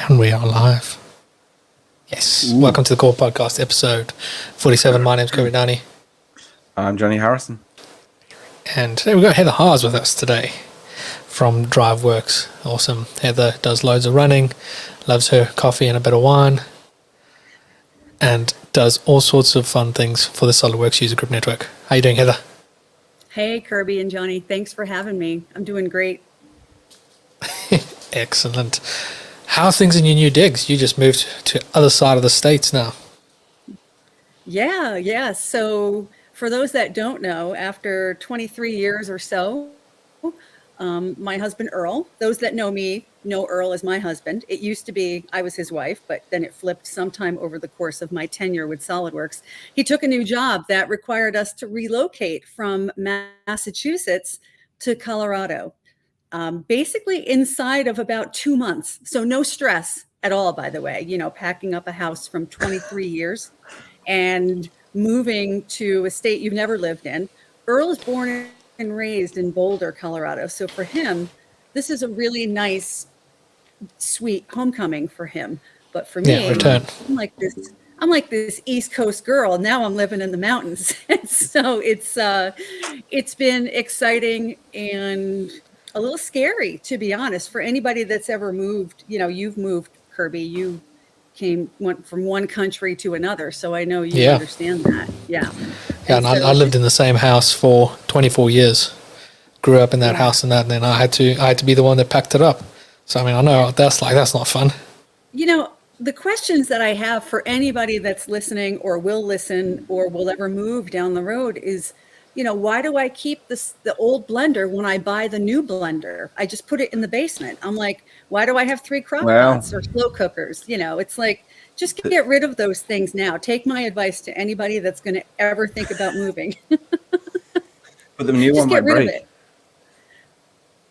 And we are live. Yes. Ooh. Welcome to the Core Podcast, episode 47. My name's Kirby Downey. I'm Jonny Harrison. And today we've got Heather Hasz with us today from DriverWorks. Awesome. Heather does loads of running, loves her coffee and a bit of wine, and does all sorts of fun things for the SOLIDWORKS user group network. How you doing, Heather? Hey, Kirby and Jonny. Thanks for having me. I'm doing great. Excellent. How are things in your new digs? You just moved to other side of the States now. Yeah. So for those that don't know, after 23 years or so, my husband Earl, those that know me know Earl as my husband. It used to be I was his wife, but then it flipped sometime over the course of my tenure with SOLIDWORKS. He took a new job that required us to relocate from Massachusetts to Colorado. Basically inside of about 2 months. So no stress at all, by the way, packing up a house from 23 years and moving to a state you've never lived in. Earl is born and raised in Boulder, Colorado. So for him, this is a really nice, sweet homecoming for him. But for me, I'm like this East Coast girl. Now I'm living in the mountains. So it's been exciting and a little scary, to be honest, for anybody that's ever moved. You've moved, Kirby. You went from one country to another, so I know you understand that. Yeah, and I lived in the same house for 24 years. Grew up in that house and then I had to be the one that packed it up. So I mean, I know what that's like. That's not fun. The questions that I have for anybody that's listening or will listen or will ever move down the road is, why do I keep the old blender when I buy the new blender? I just put it in the basement. I'm like, why do I have 3 crock pots or slow cookers? It's like, just get rid of those things now. Take my advice to anybody that's going to ever think about moving. But the new one might break.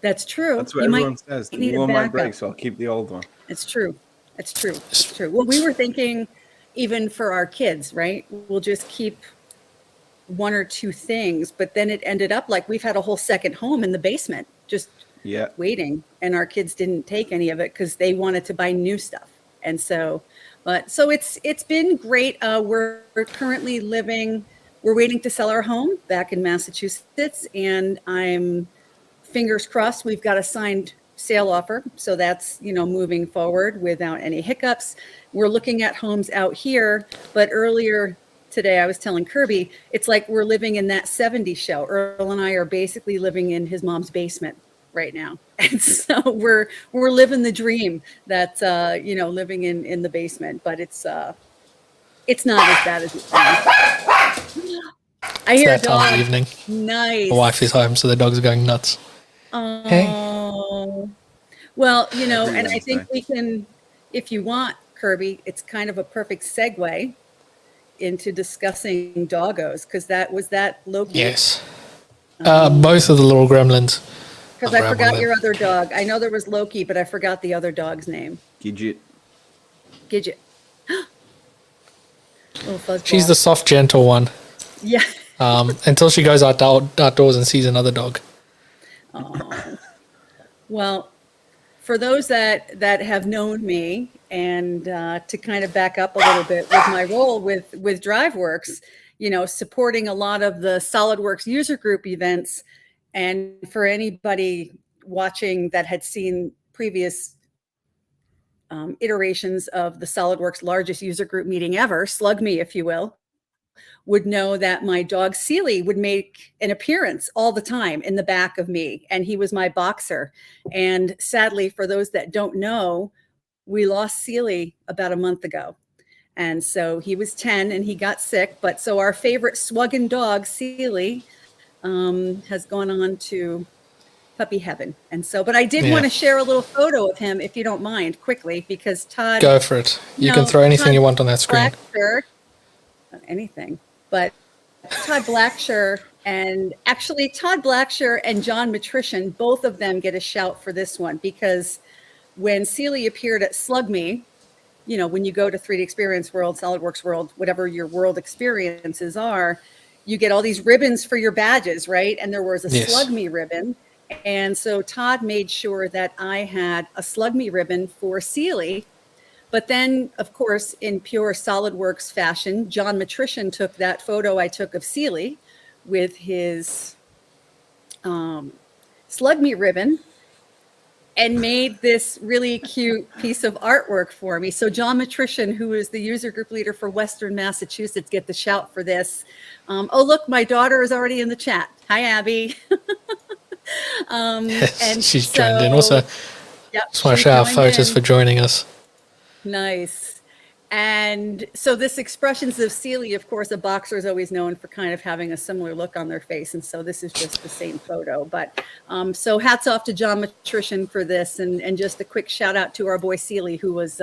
That's true. That's what everyone says. The new one might break, so I'll keep the old one. It's true. Well, we were thinking even for our kids, right? We'll just keep 1 or 2 things, but then it ended up like we've had a whole second home in the basement, just waiting, and our kids didn't take any of it because they wanted to buy new stuff. And so it's been great. We're currently we're waiting to sell our home back in Massachusetts, and I'm fingers crossed we've got a signed sale offer, so that's moving forward without any hiccups. We're looking at homes out here, but earlier today I was telling Kirby, it's like we're living in that 70s show. Earl and I are basically living in his mom's basement right now. And so we're living the dream that living in the basement, but it's not as bad as it sounds. I hear a dog. Time of evening. Nice. My wife is home, so the dogs are going nuts. Oh. Hey. Well, and I think we can, if you want, Kirby, it's kind of a perfect segue into discussing doggos, because that Loki. Yes. Both of the little gremlins. Because I forgot your other dog. I know there was Loki, but I forgot the other dog's name. Gidget. Little fuzzball. She's the soft, gentle one. Yeah. Until she goes outdoors and sees another dog. Oh. Well, for those that have known me, and to kind of back up a little bit with my role with DriveWorks, supporting a lot of the SOLIDWORKS user group events, and for anybody watching that had seen previous iterations of the SOLIDWORKS largest user group meeting ever, Slug Me, if you will, would know that my dog Sealy would make an appearance all the time in the back of me, and he was my boxer. And sadly, for those that don't know, we lost Sealy about a month ago. And so he was 10 and he got sick. But so our favorite swaggin' dog, Sealy, has gone on to puppy heaven. And so, but I did want to share a little photo of him, if you don't mind, quickly, because Todd. Go for it. You can throw anything you want on that screen. Anything. But Todd Blacksher and John Matrician, both of them get a shout for this one, because when Sealy appeared at Slug Me, when you go to 3D Experience World, SOLIDWORKS World, whatever your world experiences are, you get all these ribbons for your badges, right? And there was a Slug Me ribbon. And so Todd made sure that I had a Slug Me ribbon for Sealy But then, of course, in pure SolidWorks fashion, John Matrician took that photo I took of Sealy with his slug meat ribbon and made this really cute piece of artwork for me. So John Matrician, who is the user group leader for Western Massachusetts, get the shout for this. Oh, look, my daughter is already in the chat. Hi, Abby. And she's joined in. Also, just want to shout out photos for joining us. Nice. And so this Expressions of Sealy, of course, a boxer is always known for kind of having a similar look on their face. And so this is just the same photo. But so hats off to John Matrician for this. And just a quick shout out to our boy Sealy, who was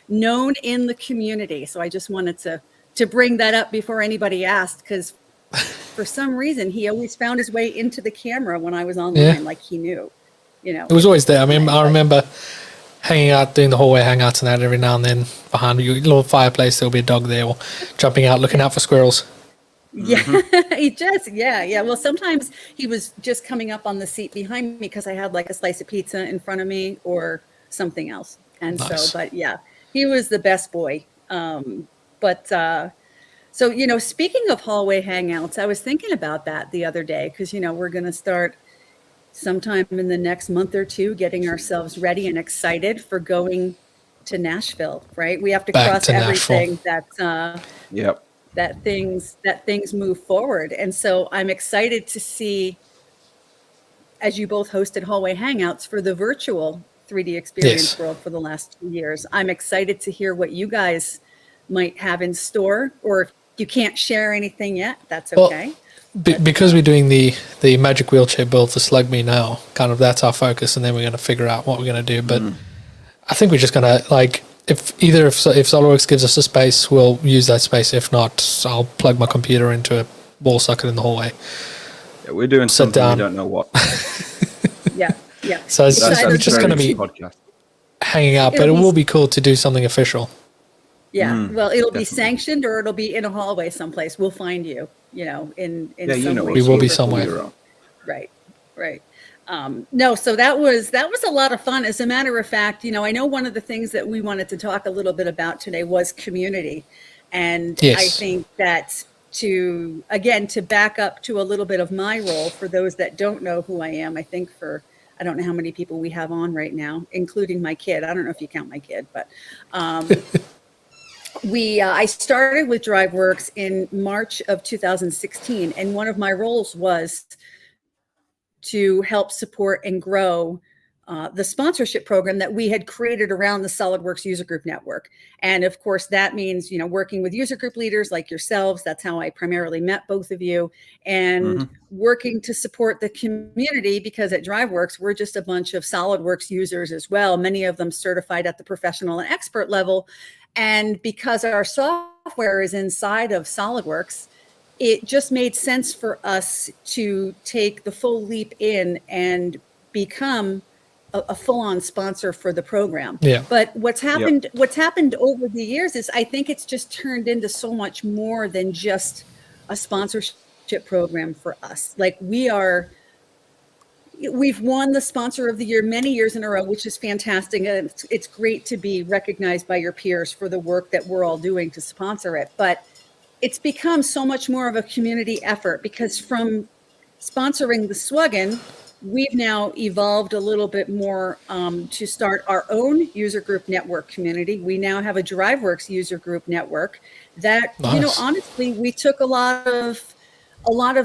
known in the community. So I just wanted to bring that up before anybody asked, because for some reason, he always found his way into the camera when I was online, like he knew, you know. It was always there. I mean, I remember hanging out, doing the hallway hangouts and that every now and then. Behind your little fireplace, there'll be a dog there, or jumping out, looking out for squirrels. Yeah, he just, yeah. Well, sometimes he was just coming up on the seat behind me because I had like a slice of pizza in front of me or something else. And nice. But yeah, he was the best boy. So, you know, speaking of hallway hangouts, I was thinking about that the other day because, you know, we're going to start sometime in the next month or two getting ourselves ready and excited for going to Nashville, right? We have to cross everything that things move forward. And so I'm excited to see, as you both hosted hallway hangouts for the virtual 3D experience world for the last 2 years, I'm excited to hear what you guys might have in store, or if you can't share anything yet, that's okay. Well, because we're doing the magic wheelchair build for Slug Me now, kind of that's our focus, and then we're going to figure out what we're going to do. But I think we're just going to, like, if SolidWorks gives us a space, we'll use that space. If not, I'll plug my computer into a wall socket in the hallway. Yeah, we're doing something we don't know what. Yeah. So it's just going to be hanging out, but it will be cool to do something official. Yeah, well, it'll be sanctioned, or it'll be in a hallway someplace. We'll find you, you know, in some way. We will be somewhere. Right. No, so that was a lot of fun. As a matter of fact, you know, I know one of the things that we wanted to talk a little bit about today was community. And I think that to back up to a little bit of my role, for those that don't know who I am, I think I don't know how many people we have on right now, including my kid. I don't know if you count my kid, but I started with DriverWorks in March of 2016, and one of my roles was to help support and grow the sponsorship program that we had created around the SolidWorks user group network. And of course, that means, you know, working with user group leaders like yourselves. That's how I primarily met both of you, and working to support the community, because at DriverWorks, we're just a bunch of SolidWorks users as well, many of them certified at the professional and expert level. And because our software is inside of SolidWorks, it just made sense for us to take the full leap in and become a full-on sponsor for the program. Yeah. But what's happened over the years is I think it's just turned into so much more than just a sponsorship program for us. Like we've won the sponsor of the year many years in a row, which is fantastic. And it's great to be recognized by your peers for the work that we're all doing to sponsor it. But it's become so much more of a community effort, because from sponsoring the Swuggen, we've now evolved a little bit more to start our own user group network community. We now have a DriverWorks user group network that, you know, honestly, we took a lot of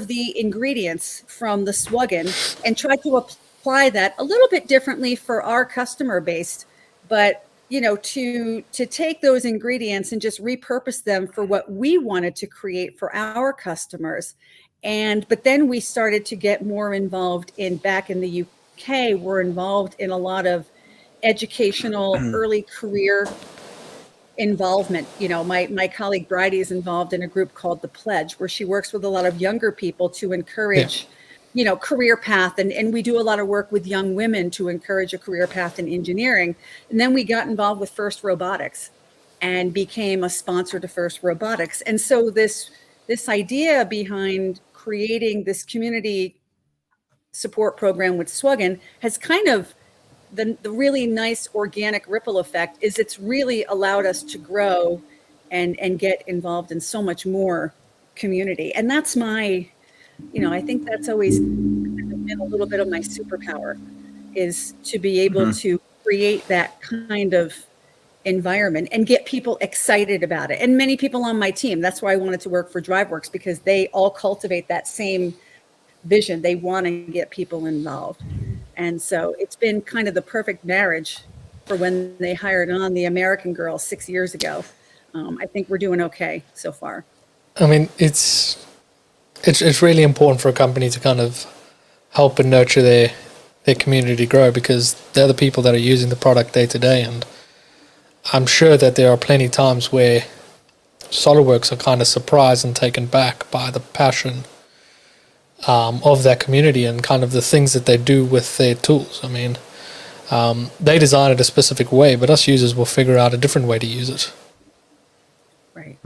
the ingredients from the Swuggen and tried to apply that a little bit differently for our customer base, but you know, to take those ingredients and just repurpose them for what we wanted to create for our customers. But then we started to get more involved back in the UK, we're involved in a lot of educational early career involvement. You know, my colleague Bridie is involved in a group called The Pledge, where she works with a lot of younger people to encourage, you know, career path. And we do a lot of work with young women to encourage a career path in engineering. And then we got involved with First Robotics and became a sponsor to First Robotics. And so this idea behind creating this community support program with Swuggen has kind of the really nice organic ripple effect is it's really allowed us to grow and get involved in so much more community. And that's my, I think that's always been a little bit of my superpower, is to be able to create that kind of environment and get people excited about it. And many people on my team, that's why I wanted to work for DriverWorks, because they all cultivate that same vision. They want to get people involved. And so it's been kind of the perfect marriage for when they hired on the American girl 6 years ago. I think we're doing okay so far. I mean, it's really important for a company to kind of help and nurture their community grow, because they're the people that are using the product day to day. And I'm sure that there are plenty of times where SolidWorks are kind of surprised and taken back by the passion of that community and kind of the things that they do with their tools. I mean, they design it a specific way, but us users will figure out a different way to use it. Right.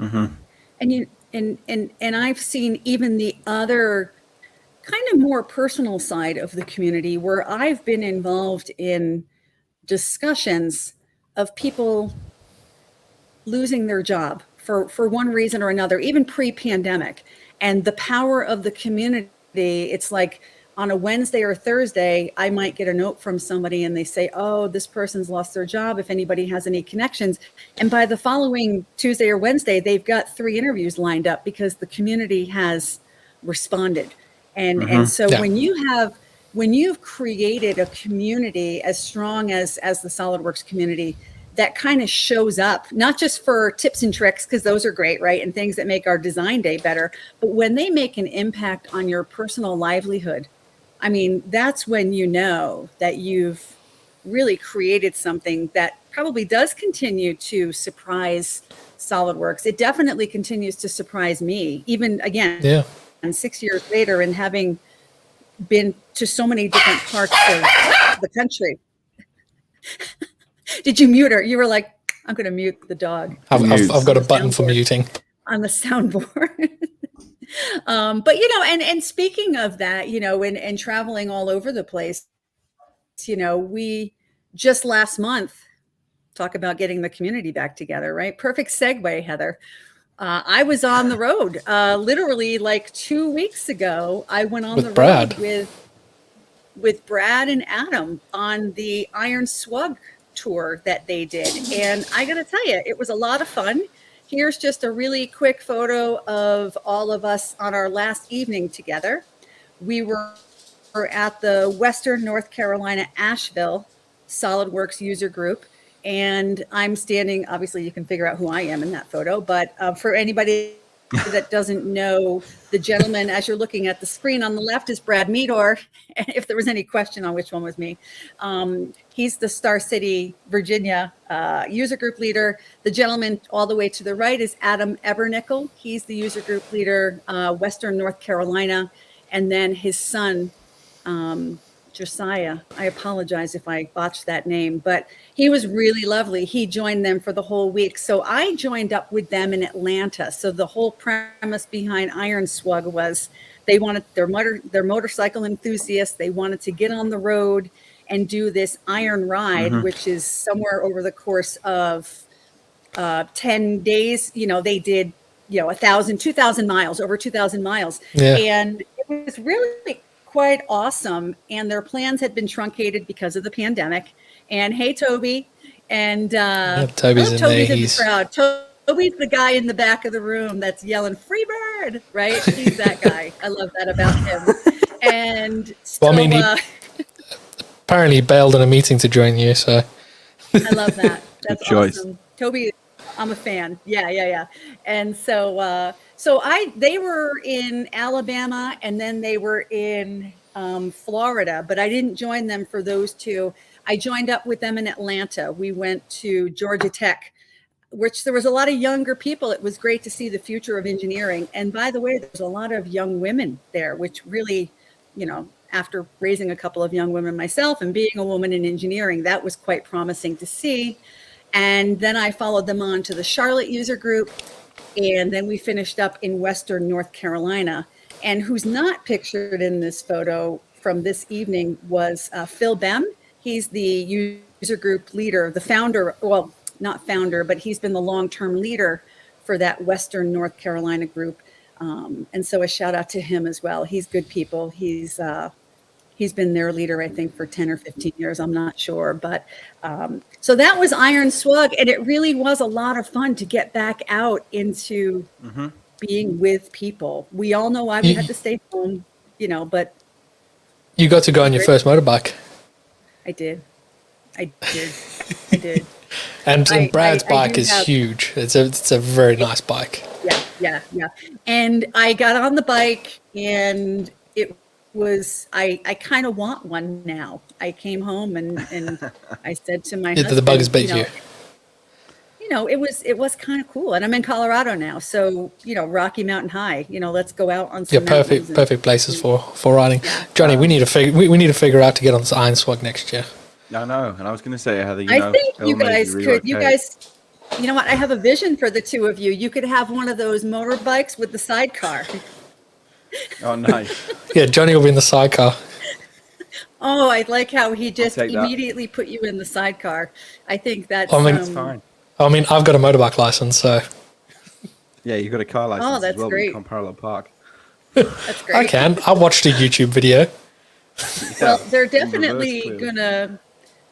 And I've seen even the other kind of more personal side of the community, where I've been involved in discussions of people losing their job for one reason or another, even pre-pandemic. And the power of the community, it's like on a Wednesday or Thursday, I might get a note from somebody and they say, oh, this person's lost their job, if anybody has any connections. And by the following Tuesday or Wednesday, they've got 3 interviews lined up because the community has responded. And so when you've created a community as strong as the SolidWorks community, that kind of shows up, not just for tips and tricks, because those are great, right? And things that make our design day better. But when they make an impact on your personal livelihood, I mean, that's when you know that you've really created something that probably does continue to surprise SolidWorks. It definitely continues to surprise me, even again, and 6 years later, and having been to so many different parts of the country. Did you mute her? You were like, I'm going to mute the dog. I've got a button for muting on the soundboard. But, and speaking of that, and traveling all over the place, we just last month talk about getting the community back together, right? Perfect segue, Heather. I was on the road, literally like 2 weeks ago. I went on the road with Brad and Adam on the Iron Swug tour that they did. And I got to tell you, it was a lot of fun. Here's just a really quick photo of all of us on our last evening together. We were at the Western North Carolina, Asheville SolidWorks user group. And I'm standing, obviously you can figure out who I am in that photo, but for anybody that doesn't know, the gentleman, as you're looking at the screen on the left, is Brad Meador. If there was any question on which one was me, he's the Star City, Virginia user group leader. The gentleman all the way to the right is Adam Ebernickel. He's the user group leader, Western North Carolina. And then his son, Josiah, I apologize if I botched that name, but he was really lovely. He joined them for the whole week. So I joined up with them in Atlanta. So the whole premise behind Iron Swug was they wanted their motorcycle enthusiasts. They wanted to get on the road and do this iron ride, which is somewhere over the course of 10 days. They did, 1,000, 2,000 miles, over 2,000 miles. Yeah. And it was really quite awesome. And their plans had been truncated because of the pandemic. And hey, Toby. And Toby's in the crowd. Toby's the guy in the back of the room that's yelling, "Free bird," right? He's that guy. I love that about him. And so, he apparently bailed on a meeting to join you, so. I love that. That's awesome. Toby, I'm a fan. Yeah. And so, they were in Alabama and then they were in Florida, but I didn't join them for those two. I joined up with them in Atlanta. We went to Georgia Tech, which there was a lot of younger people. It was great to see the future of engineering. And by the way, there's a lot of young women there, which really, after raising a couple of young women myself and being a woman in engineering, that was quite promising to see. And then I followed them on to the Charlotte user group. And then we finished up in Western North Carolina. And who's not pictured in this photo from this evening was Phil Bem. He's the user group leader, the founder, well, not founder, but he's been the long-term leader for that Western North Carolina group. And so a shout out to him as well. He's good people. He's been their leader, I think, for 10 or 15 years. I'm not sure. But so that was Iron Swug. And it really was a lot of fun to get back out into being with people. We all know why we had to stay home, but. You got to go on your first motorbike. I did. And Brad's bike is huge. It's a very nice bike. Yeah. And I got on the bike, and it was I kind of want one now. I came home and I said to my husband, the bugs beat you. It was kind of cool, and I'm in Colorado now, so Rocky Mountain High. Let's go out on some perfect places for riding. Yeah, Johnny, we need to figure out to get on this Iron Swag next year. I know, and I was going to say, Heather, I think you guys could. You guys, you know what? I have a vision for the two of you. You could have one of those motorbikes with the sidecar. Oh, nice. Yeah, Johnny will be in the sidecar. Oh, I like how he just immediately put you in the sidecar. I think that's fine. I mean, I've got a motorbike license, so. Yeah, you've got a car license that's as well. great. You can't parallel park. That's great. I can. I watched a YouTube video. Well, they're definitely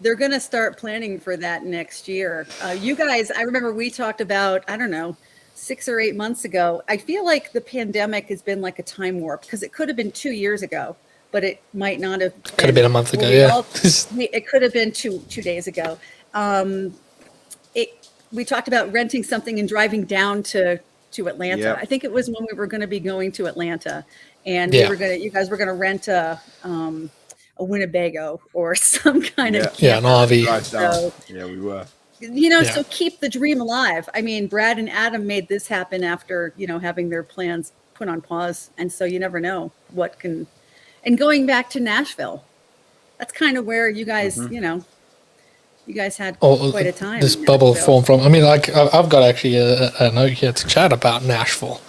they're gonna start planning for that next year. You guys, I remember we talked about, I don't know, 6 or 8 months ago. I feel like the pandemic has been like a time warp, because it could have been 2 years ago, but it might not have. Could have been a month ago. Yeah. It could have been two days ago. We talked about renting something and driving down to Atlanta. Yep. I think it was when we were going to be going to Atlanta, and you guys were going to rent a Winnebago or some kind of an RV. So, yeah, we were. So keep the dream alive. I mean, Brad and Adam made this happen after having their plans put on pause, and so you never know what can. And going back to Nashville, that's kind of where you guys, you guys had quite a time. This bubble formed from. I mean, like I've got actually a note here to chat about Nashville,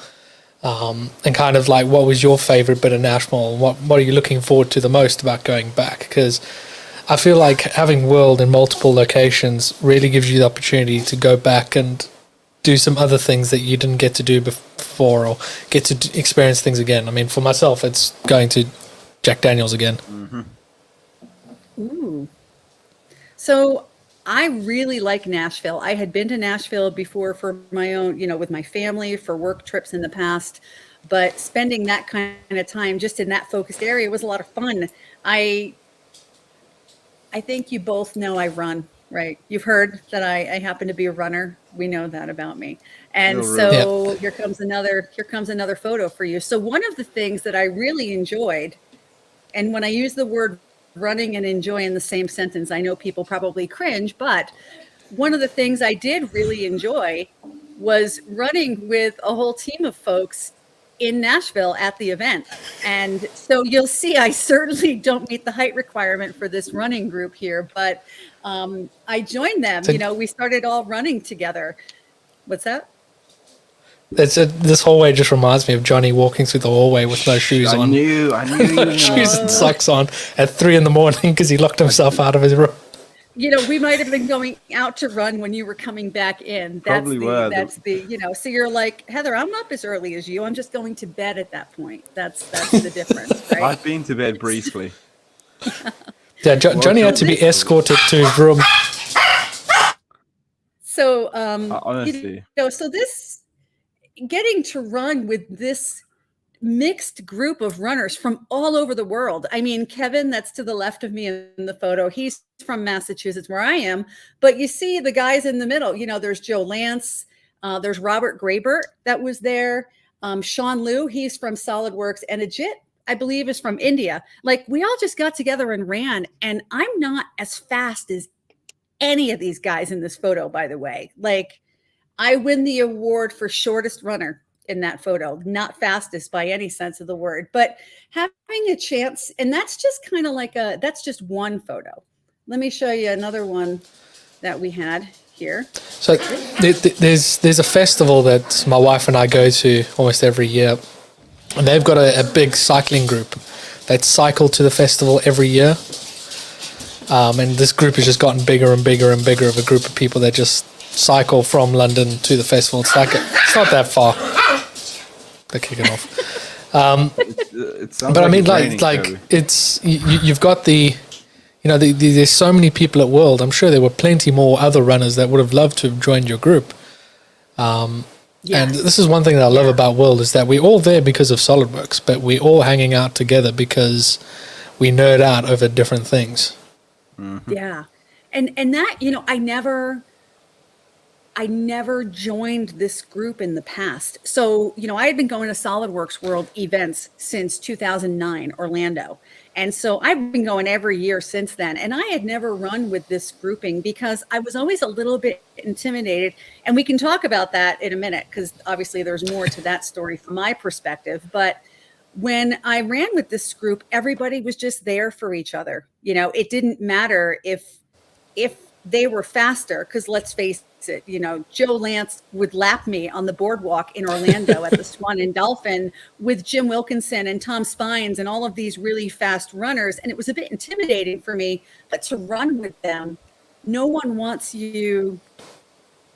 and kind of like what was your favorite bit of Nashville? What are you looking forward to the most about going back? Because I feel like having World in multiple locations really gives you the opportunity to go back and do some other things that you didn't get to do before, or get to experience things again. I mean, for myself, it's going to Jack Daniels again. Ooh. So I really like Nashville. I had been to Nashville before for my own, with my family, for work trips in the past, but spending that kind of time just in that focused area was a lot of fun. I think you both know I run, right? You've heard that I happen to be a runner. We know that about me. And so here comes another photo for you. So one of the things that I really enjoyed, and when I use the word running and enjoy in the same sentence, I know people probably cringe, but one of the things I did really enjoy was running with a whole team of folks in Nashville at the event. And so you'll see, I certainly don't meet the height requirement for this running group here, but I joined them. We started all running together. What's that? This hallway just reminds me of Johnny walking through the hallway with no shoes on. I knew. No shoes and socks on at 3 a.m. because he locked himself out of his room. We might have been going out to run when you were coming back in. So you're like, Heather, I'm up as early as you. I'm just going to bed at that point. That's the difference, right? I've been to bed briefly. Yeah, Johnny had to be escorted to his room. So, honestly, so this. Getting to run with this mixed group of runners from all over the world. I mean, Kevin, that's to the left of me in the photo, he's from Massachusetts, where I am. But you see the guys in the middle, there's Joe Lance, there's Robert Graybert that was there, Sean Liu, he's from SolidWorks, and Ajit, I believe, is from India. Like, we all just got together and ran, and I'm not as fast as any of these guys in this photo, by the way. Like, I win the award for shortest runner in that photo, not fastest by any sense of the word, but having a chance. And that's just kind of like that's just one photo. Let me show you another one that we had here. So there's a festival that my wife and I go to almost every year, and they've got a big cycling group that cycle to the festival every year. And this group has just gotten bigger and bigger and bigger of a group of people that just cycle from London to the festival. It's not that far. They're kicking off. It sounds But I mean, it's raining, like Toby. it's you've got there's so many people at World. I'm sure there were plenty more other runners that would have loved to have joined your group. And this is one thing that I love about World is that we're all there because of SolidWorks, but we're all hanging out together because we nerd out over different things. Mm-hmm. Yeah. And that, I never joined this group in the past. So, I had been going to SolidWorks World events since 2009, Orlando. And so I've been going every year since then. And I had never run with this grouping because I was always a little bit intimidated. And we can talk about that in a minute because obviously there's more to that story from my perspective. But when I ran with this group, everybody was just there for each other. It didn't matter if they were faster, because let's face it, Joe Lance would lap me on the boardwalk in Orlando at the Swan and Dolphin with Jim Wilkinson and Tom Spines and all of these really fast runners. And it was a bit intimidating for me, but to run with them, no one wants you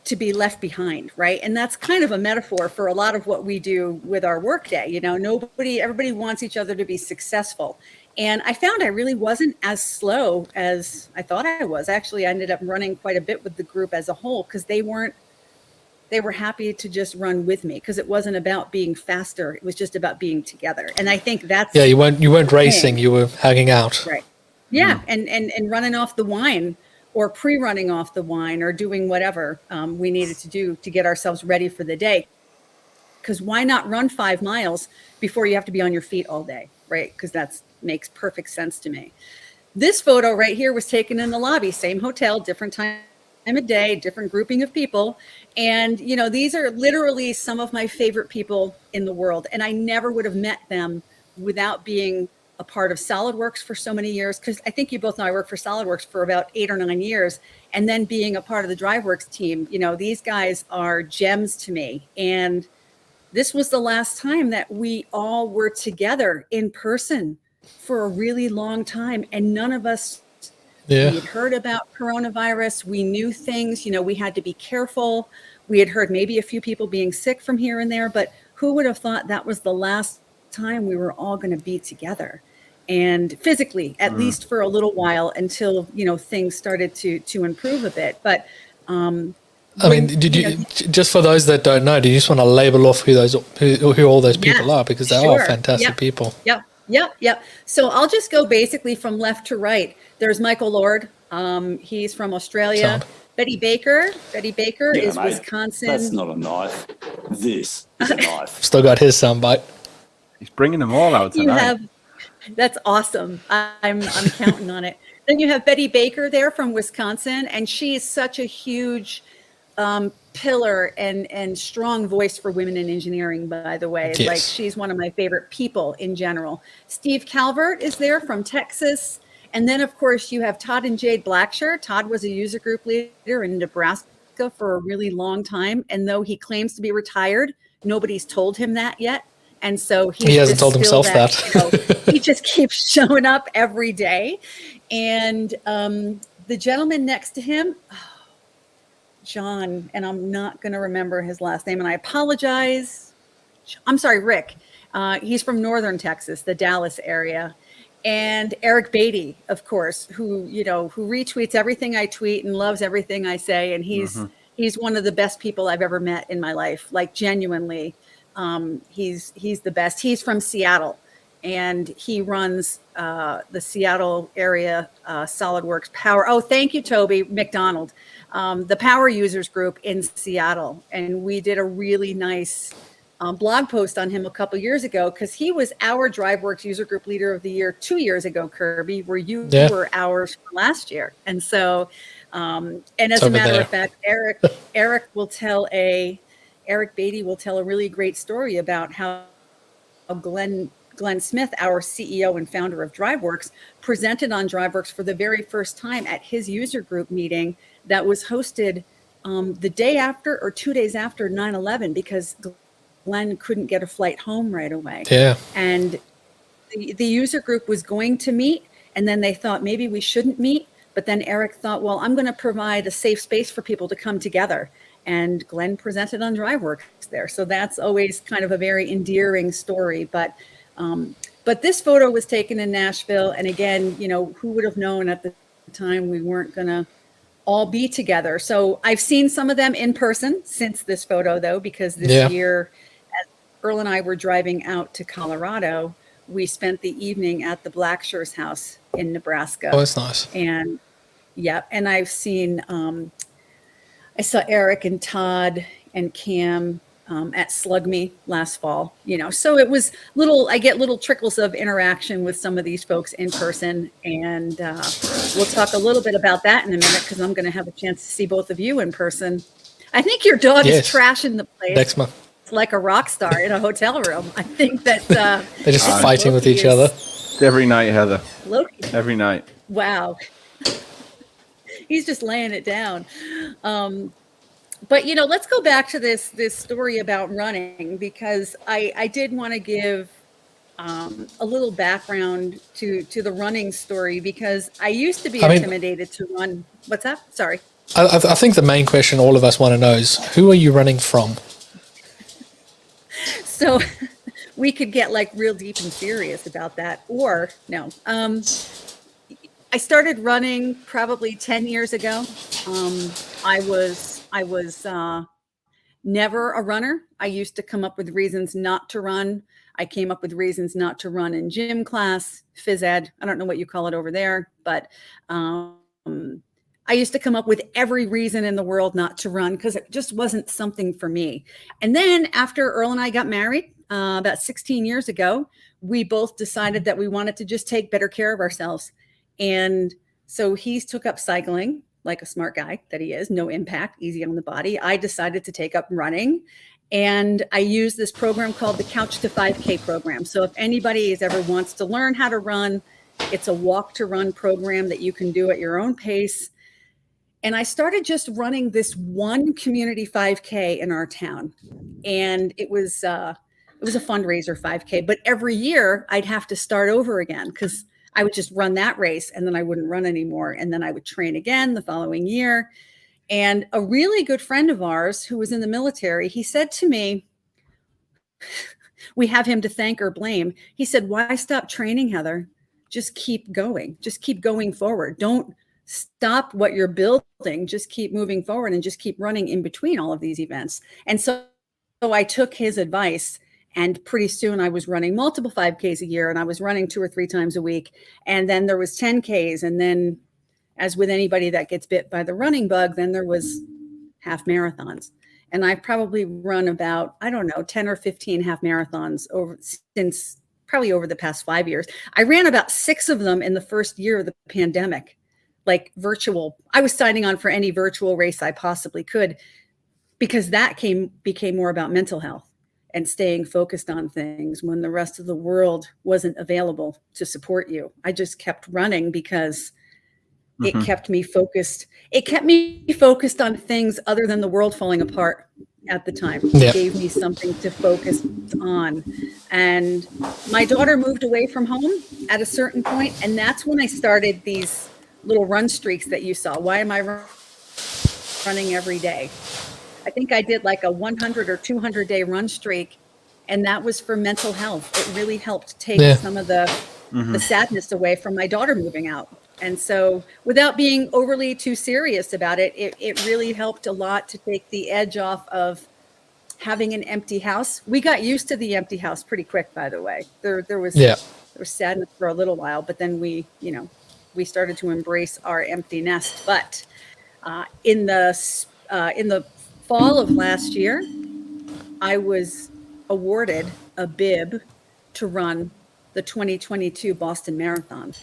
to be left behind, right? And that's kind of a metaphor for a lot of what we do with our workday. Everybody wants each other to be successful. And I found I really wasn't as slow as I thought I was. Actually, I ended up running quite a bit with the group as a whole because they were happy to just run with me because it wasn't about being faster. It was just about being together. And I think that's you weren't racing, you were hanging out. Right. Yeah. And running off the wine or pre-running off the wine or doing whatever we needed to do to get ourselves ready for the day. Because why not run 5 miles before you have to be on your feet all day, right? Because that makes perfect sense to me. This photo right here was taken in the lobby, same hotel, different time of day, different grouping of people. And, these are literally some of my favorite people in the world. And I never would have met them without being a part of SolidWorks for so many years. Because I think you both know I worked for SolidWorks for about 8 or 9 years. And then being a part of the DriverWorks team, these guys are gems to me. And this was the last time that we all were together in person for a really long time. And none of us we had heard about coronavirus. We knew things, we had to be careful. We had heard maybe a few people being sick from here and there, but who would have thought that was the last time we were all going to be together? And physically, at least for a little while until, things started to improve a bit. But did you just for those that don't know, do you just want to label off who all those people are, because they're all fantastic people? Yep. So I'll just go basically from left to right. There's Michael Lord. He's from Australia. Sound. Betty Baker. Is mate, Wisconsin. That's not a knife. This is a knife. Still got his soundbite. He's bringing them all out tonight. That's awesome. I'm counting on it. Then you have Betty Baker there from Wisconsin, and she is such a huge pillar and strong voice for women in engineering, by the way. Yes. Like, she's one of my favorite people in general. Steve Calvert is there from Texas. And then, of course, you have Todd and Jade Blacksher. Todd was a user group leader in Nebraska for a really long time. And though he claims to be retired, nobody's told him that yet. And so he hasn't told himself that. He just keeps showing up every day. And the gentleman next to him, John, and I'm not going to remember his last name, and I apologize. I'm sorry, Rick. He's from Northern Texas, the Dallas area. And Eric Beatty, of course, who retweets everything I tweet and loves everything I say. And he's one of the best people I've ever met in my life. Like, genuinely, he's the best. He's from Seattle, and he runs the Seattle area SolidWorks Power. Oh, thank you, Toby McDonald. The Power Users Group in Seattle. And we did a really nice blog post on him a couple years ago, because he was our DriveWorks User Group Leader of the Year 2 years ago, Kirby, where you were ours from last year. And so, and as a matter of fact, Eric Beatty will tell a really great story about how Glenn Smith, our CEO and founder of DriveWorks, presented on DriveWorks for the very first time at his user group meeting that was hosted the day after or 2 days after 9/11, because Glenn couldn't get a flight home right away. Yeah. And the user group was going to meet, and then they thought maybe we shouldn't meet. But then Eric thought, well, I'm going to provide a safe space for people to come together. And Glenn presented on DriveWorks there. So that's always kind of a very endearing story. But this photo was taken in Nashville. And again, you know, who would have known at the time we weren't going to all be together. So I've seen some of them in person since this photo, though, because this year, as Earl and I were driving out to Colorado, we spent the evening at the Blackshear's house in Nebraska. Oh, that's nice. And and I've seen, I saw Eric and Todd and Cam at Slug Me last fall, you know, so it was I get little trickles of interaction with some of these folks in person. And we'll talk a little bit about that in a minute, because I'm going to have a chance to see both of you in person. I think your dog is trashing the place. Next month. It's like a rock star in a hotel room. I think that they're just fighting with each other. Every night, Heather. Loki. Every night. Wow. He's just laying it down. But, you know, let's go back to this story about running, because I did want to give a little background to the running story, because I used to be intimidated to run. What's that? Sorry. I think the main question all of us want to know is, who are you running from? So we could get like real deep and serious about that, or no. I started running probably 10 years ago. I was never a runner. I used to come up with reasons not to run. I came up with reasons not to run in gym class, phys ed. I don't know what you call it over there, but I used to come up with every reason in the world not to run, because it just wasn't something for me. And then after Earl and I got married about 16 years ago, we both decided that we wanted to just take better care of ourselves. And so he took up cycling like a smart guy that he is, no impact, easy on the body. I decided to take up running, and I use this program called the Couch to 5K program. So if anybody ever wants to learn how to run, it's a walk to run program that you can do at your own pace. And I started just running this one community 5K in our town. And it was a fundraiser 5K, but every year I'd have to start over again, because I would just run that race and then I wouldn't run anymore. And then I would train again the following year. And a really good friend of ours who was in the military, he said to me, we have him to thank or blame. He said, why stop training, Heather? Just keep going. Just keep going forward. Don't stop what you're building. Just keep moving forward and just keep running in between all of these events. And so I took his advice, and pretty soon I was running multiple 5Ks a year, and I was running 2 or 3 times a week. And then there was 10Ks. And then, as with anybody that gets bit by the running bug, then there was half marathons. And I've probably run about, 10 or 15 half marathons over the past 5 years. I ran about 6 of them in the first year of the pandemic, like virtual. I was signing on for any virtual race I possibly could, because that became more about mental health and staying focused on things when the rest of the world wasn't available to support you. I just kept running because it kept me focused. It kept me focused on things other than the world falling apart at the time. It gave me something to focus on. And my daughter moved away from home at a certain point, and that's when I started these little run streaks that you saw. Why am I running every day? I think I did like a 100 or 200 day run streak, and that was for mental health. It really helped take some of the sadness away from my daughter moving out. And so, without being overly too serious about it, it really helped a lot to take the edge off of having an empty house. We got used to the empty house pretty quick, by the way. There was sadness for a little while, but then we started to embrace our empty nest. But in the fall of last year, I was awarded a bib to run the 2022 Boston Marathon.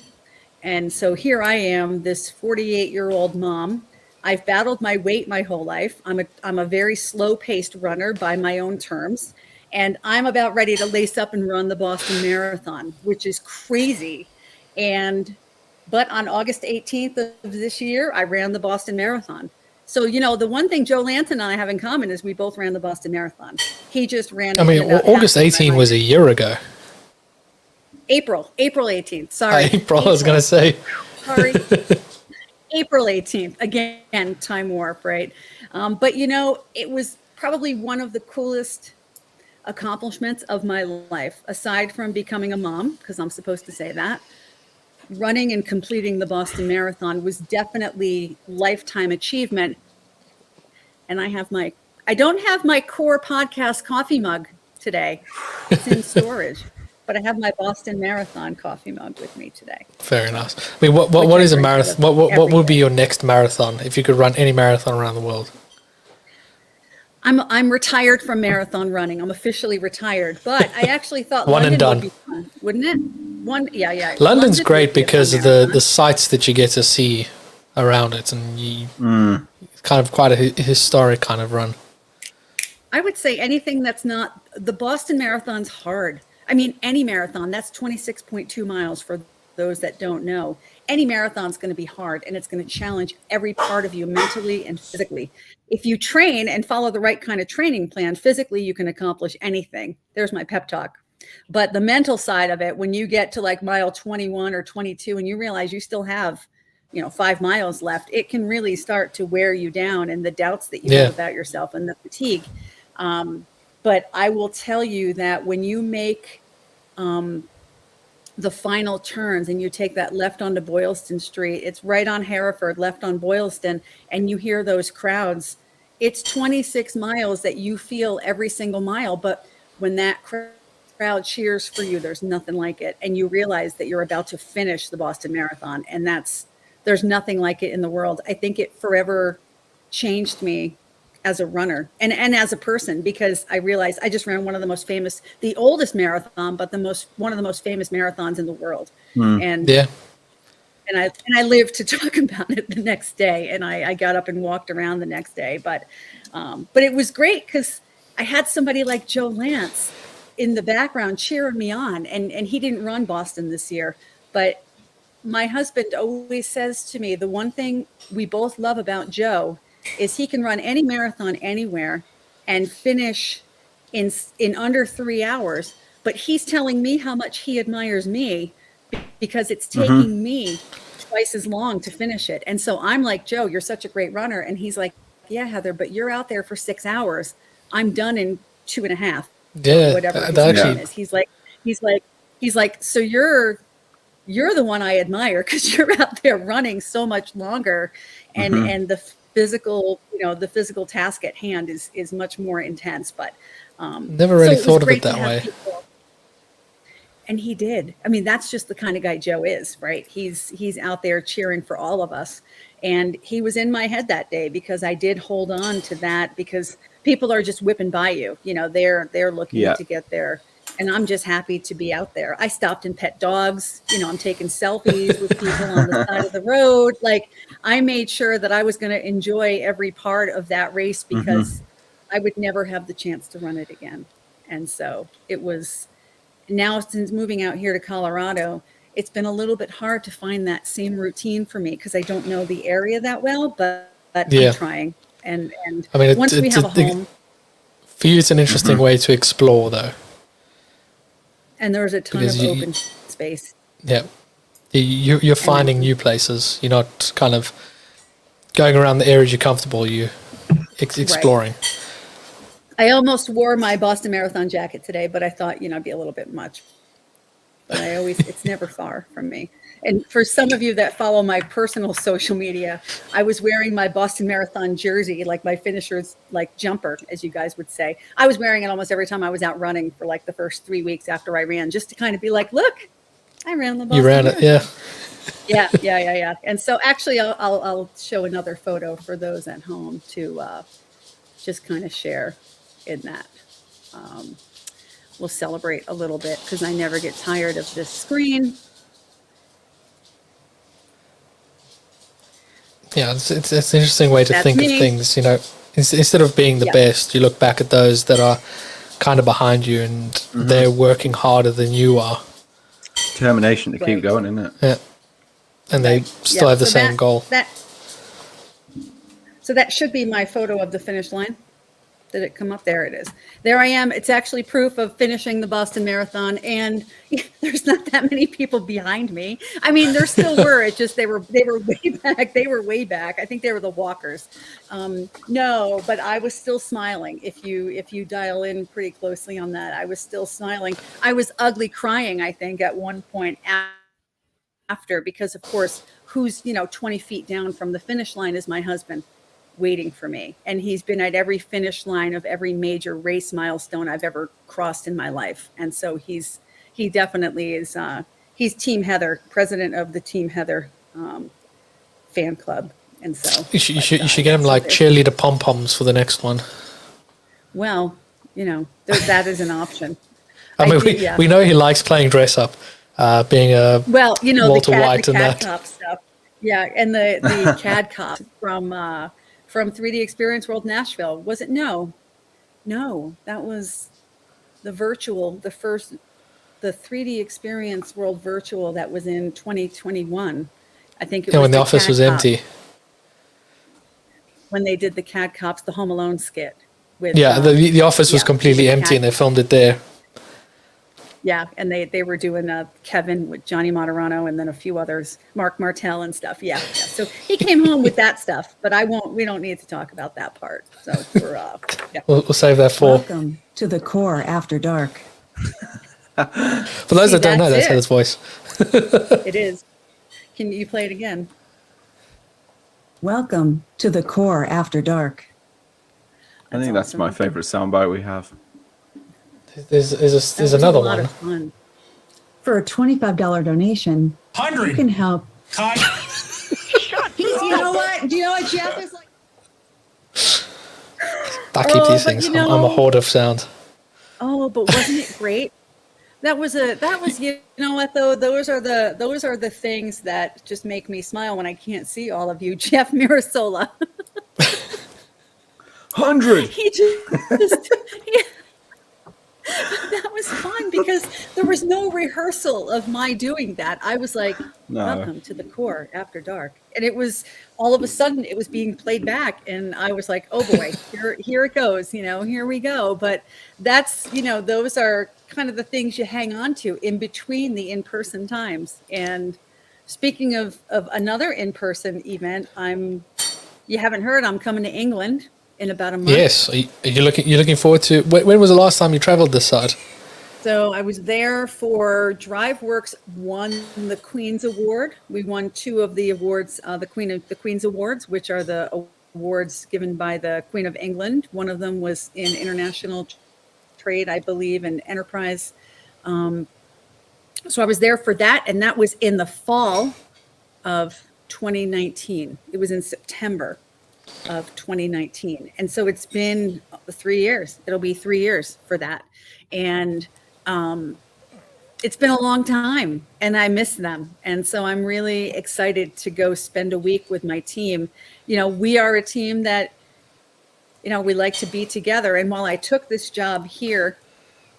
And so here I am, this 48-year-old mom. I've battled my weight my whole life. I'm a very slow-paced runner by my own terms. And I'm about ready to lace up and run the Boston Marathon, which is crazy. But on August 18th of this year, I ran the Boston Marathon. So, the one thing Joe Lant and I have in common is we both ran the Boston Marathon. He just ran. August 18 was a year ago. April 18th. Sorry. April, I was going to say. Sorry. April 18th. Again, time warp, right? But it was probably one of the coolest accomplishments of my life, aside from becoming a mom, because I'm supposed to say that. Running and completing the Boston Marathon was definitely lifetime achievement. And I don't have my core podcast coffee mug today. It's in storage, but I have my Boston Marathon coffee mug with me today. Very nice. I mean, what is a marathon? What would be your next marathon if you could run any marathon around the world? I'm retired from marathon running. I'm officially retired, but I actually thought One and London done. would be fun, wouldn't it? Yeah. London's London great would be a because fun of marathon. the sights that you get to see around it, and it's kind of quite a historic kind of run. I would say anything that's not the Boston Marathon's hard. I mean, any marathon, that's 26.2 miles for those that don't know. Any marathon's going to be hard, and it's going to challenge every part of you mentally and physically. If you train and follow the right kind of training plan, physically you can accomplish anything. There's my pep talk. But the mental side of it, when you get to like mile 21 or 22 and you realize you still have 5 miles left, it can really start to wear you down, and the doubts that you have about yourself and the fatigue. But I will tell you that when you make the final turns and you take that left onto Boylston Street, it's right on Hereford, left on Boylston, and you hear those crowds, it's 26 miles that you feel every single mile. But when that crowd cheers for you, there's nothing like it. And you realize that you're about to finish the Boston Marathon. And there's nothing like it in the world. I think it forever changed me as a runner and as a person, because I realized I just ran one of the most famous, the oldest marathon, but one of the most famous marathons in the world. And I lived to talk about it the next day. And I got up and walked around the next day, but it was great because I had somebody like Joe Lance in the background cheering me on, and he didn't run Boston this year, but my husband always says to me, the one thing we both love about Joe is he can run any marathon anywhere and finish in under 3 hours. But he's telling me how much he admires me because it's taking me twice as long to finish it. And so I'm like, Joe, you're such a great runner. And he's like, yeah, Heather, but you're out there for 6 hours. I'm done in 2.5. Yeah, whatever his actually is. He's like, so you're the one I admire because you're out there running so much longer, and the physical task at hand is much more intense. But never really thought of it that way. And he did. I mean, that's just the kind of guy Joe is, right? He's out there cheering for all of us. And he was in my head that day because I did hold on to that, because people are just whipping by you. They're looking to get there. And I'm just happy to be out there. I stopped and pet dogs. I'm taking selfies with people on the side of the road. Like, I made sure that I was going to enjoy every part of that race because I would never have the chance to run it again. And so it was, now since moving out here to Colorado, it's been a little bit hard to find that same routine for me because I don't know the area that well, but I'm trying. And I mean, once we have a home. For you, it's an interesting way to explore, though. And there's a ton of open space. Yeah. You're finding new places. You're not kind of going around the areas you're comfortable. You're exploring. Right. I almost wore my Boston Marathon jacket today, but I thought, it'd be a little bit much. But it's never far from me. And for some of you that follow my personal social media, I was wearing my Boston Marathon jersey, like my finisher's like jumper, as you guys would say. I was wearing it almost every time I was out running for like the first 3 weeks after I ran, just to kind of be like, look, I ran the Boston You ran Marathon. it, yeah. Yeah. And so actually I'll show another photo for those at home to just kind of share in that. We'll celebrate a little bit because I never get tired of this screen. Yeah, it's an interesting way to think of things, instead of being the best, you look back at those that are kind of behind you and they're working harder than you are. Determination to keep going, isn't it? Yeah. And they still have the same goal. So that should be my photo of the finish line. Did it come up? There it is. There I am. It's actually proof of finishing the Boston Marathon, and there's not that many people behind me. I mean, there still were. It's just they were way back. They were way back. I think they were the walkers. No, but I was still smiling. If you dial in pretty closely on that, I was still smiling. I was ugly crying, I think, at one point after, because of course, who's 20 feet down from the finish line is my husband, waiting for me, and he's been at every finish line of every major race milestone I've ever crossed in my life. And so he definitely is he's Team Heather, president of the Team Heather fan club. And so you should get him like cheerleader pom-poms for the next one. Well, that is an option. I mean, we know he likes playing dress up, being a Walter White the and CAD that cop stuff. Yeah, and the CAD cop from 3D Experience World Nashville. Was it? No, that was the virtual, the 3D Experience World Virtual that was in 2021. I think it was when the office CAD was Cop. empty. When they did the CAD Cops, the Home Alone skit. With, the office was completely empty CAD and they filmed it there. Yeah, and they were doing Kevin with Johnny Moderano and then a few others, Mark Martel and stuff. Yeah. So he came home with that stuff, but we don't need to talk about that part. So we'll save that for. Welcome to the Core After Dark. For those that don't know, that's Heather's voice. It is. Can you play it again? Welcome to the Core After Dark. I think that's my favorite soundbite we have. There's another a lot one. Of fun. For a $25 donation, 100. you can help. Cut. You know what? Do you know what Jeff is like? I keep these things. I'm a hoard of sound. Oh, but wasn't it great? That was you know what though? Those are the things that just make me smile when I can't see all of you. Jeff Mirasola. 100. He just that was fun because there was no rehearsal of my doing that. I was like, welcome to the Core After Dark. And it was all of a sudden it was being played back. And I was like, oh boy, here it goes, here we go. But that's, those are kind of the things you hang on to in between the in-person times. And speaking of another in-person event, you haven't heard, I'm coming to England in about a month. Yes. Are you looking forward to, when was the last time you traveled this side? So I was there for DriveWorks won the Queen's Award. We won 2 of the awards, the Queen's Awards, which are the awards given by the Queen of England. One of them was in international trade, I believe, and enterprise. So I was there for that, and that was in the fall of 2019. It was in September of 2019. And so it's been 3 years. It'll be 3 years for that. And it's been a long time and I miss them. And so I'm really excited to go spend a week with my team. We are a team that, we like to be together. And while I took this job here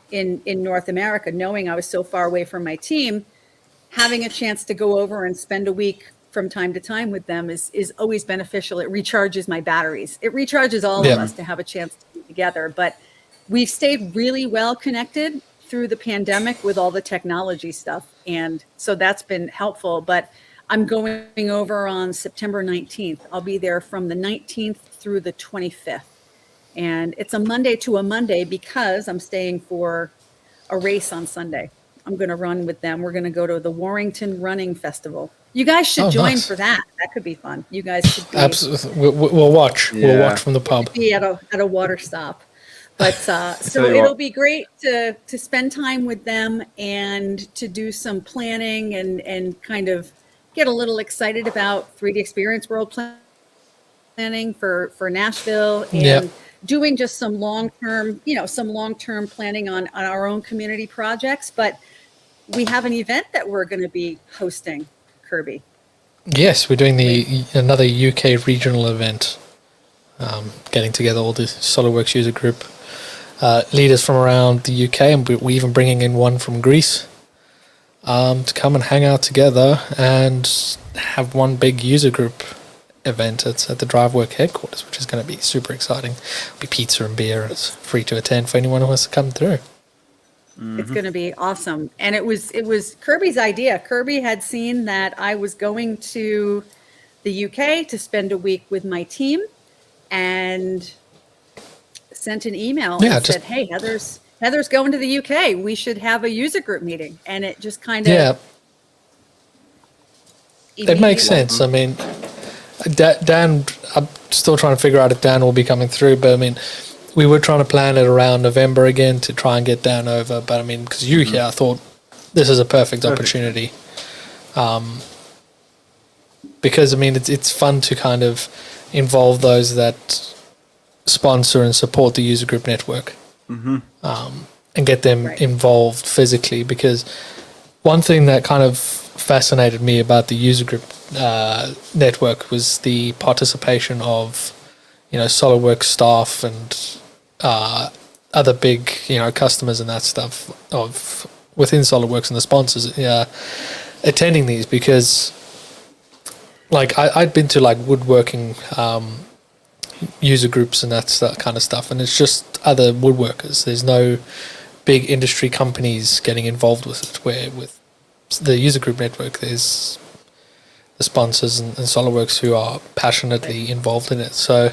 in North America, knowing I was so far away from my team, having a chance to go over and spend a week from time to time with them is always beneficial. It recharges my batteries. It recharges all of us to have a chance to be together. But we've stayed really well connected through the pandemic with all the technology stuff. And so that's been helpful. But I'm going over on September 19th. I'll be there from the 19th through the 25th. And it's a Monday to a Monday because I'm staying for a race on Sunday. I'm going to run with them. We're going to go to the Warrington Running Festival. You guys should join for that. That could be fun. You guys should be. Absolutely. We'll watch. Yeah. We'll watch from the pub. Be at a water stop. But so it'll be great to spend time with them and to do some planning and kind of get a little excited about 3D Experience World planning for Nashville and doing just some long-term planning on our own community projects. But we have an event that we're going to be hosting, Kirby. Yes, we're doing another UK regional event, getting together all the SolidWorks user group leaders from around the UK, and we're even bringing in one from Greece to come and hang out together and have one big user group event. It's at the DriveWorks headquarters, which is going to be super exciting. It'll be pizza and beer, and it's free to attend for anyone who wants to come through. It's going to be awesome. And it was Kirby's idea. Kirby had seen that I was going to the UK to spend a week with my team and sent an email and said, hey, Heather's going to the UK. We should have a user group meeting. And it just kind of... Yeah. It makes sense. I mean, Dan, I'm still trying to figure out if Dan will be coming through, but I mean, we were trying to plan it around November again to try and get Dan over. But I mean, because you here, I thought this is a perfect opportunity. Because I mean, it's fun to kind of involve those that sponsor and support the user group network, and get them involved physically. Because one thing that kind of fascinated me about the user group network was the participation of, SolidWorks staff and other big, customers and that stuff of within SolidWorks and the sponsors attending these, because like I'd been to like woodworking user groups and that kind of stuff, and it's just other woodworkers. There's no big industry companies getting involved with it, where with the user group network there's the sponsors and SolidWorks who are passionately involved in it. So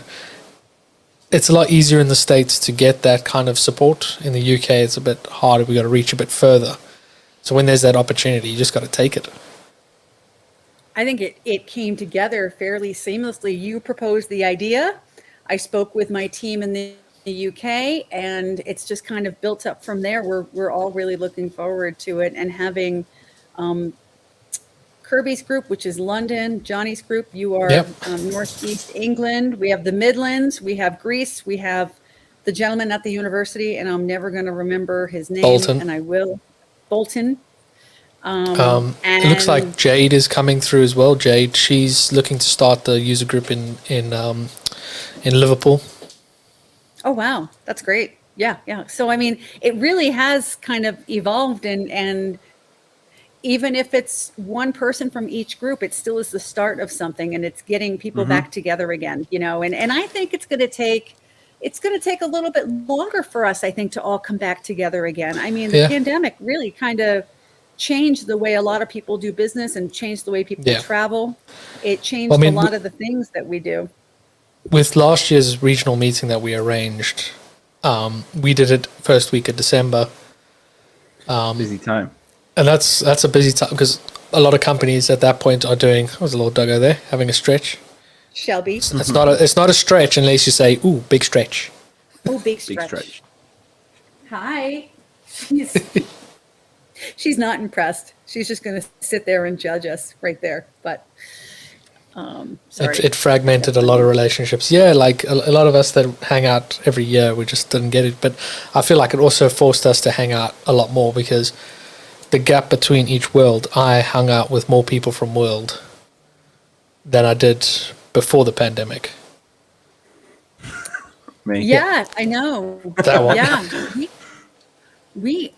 it's a lot easier in the States to get that kind of support. In the UK it's a bit harder. We've got to reach a bit further. So when there's that opportunity, you just got to take it. I think it came together fairly seamlessly. You proposed the idea. I spoke with my team in the UK, and it's just kind of built up from there. We're all really looking forward to it, and having Kirby's group, which is London, Jonny's group, you are Northeast England. We have the Midlands, we have Greece, we have the gentleman at the university, and I'm never going to remember his name, Bolton. and I will. Bolton. It looks like Jade is coming through as well. Jade, she's looking to start the user group in Liverpool. Oh wow, that's great. Yeah. So I mean, it really has kind of evolved, and even if it's one person from each group, it still is the start of something, and it's getting people back together again. And I think it's going to take a little bit longer for us, I think, to all come back together again. I mean, the pandemic really kind of changed the way a lot of people do business and changed the way people travel. It changed a lot of the things that we do. With last year's regional meeting that we arranged, we did it first week of December. Busy time. And that's a busy time, because a lot of companies at that point are doing, there's a little doggo there, having a stretch. Shelby. It's not a stretch unless you say, ooh, big stretch. Oh, big stretch. Hi. She's not impressed. She's just going to sit there and judge us right there. But sorry. It fragmented a lot of relationships. Yeah, like a lot of us that hang out every year, we just didn't get it. But I feel like it also forced us to hang out a lot more, because the gap between each world, I hung out with more people from world than I did before the pandemic. Yeah, I know. That one. Yeah. We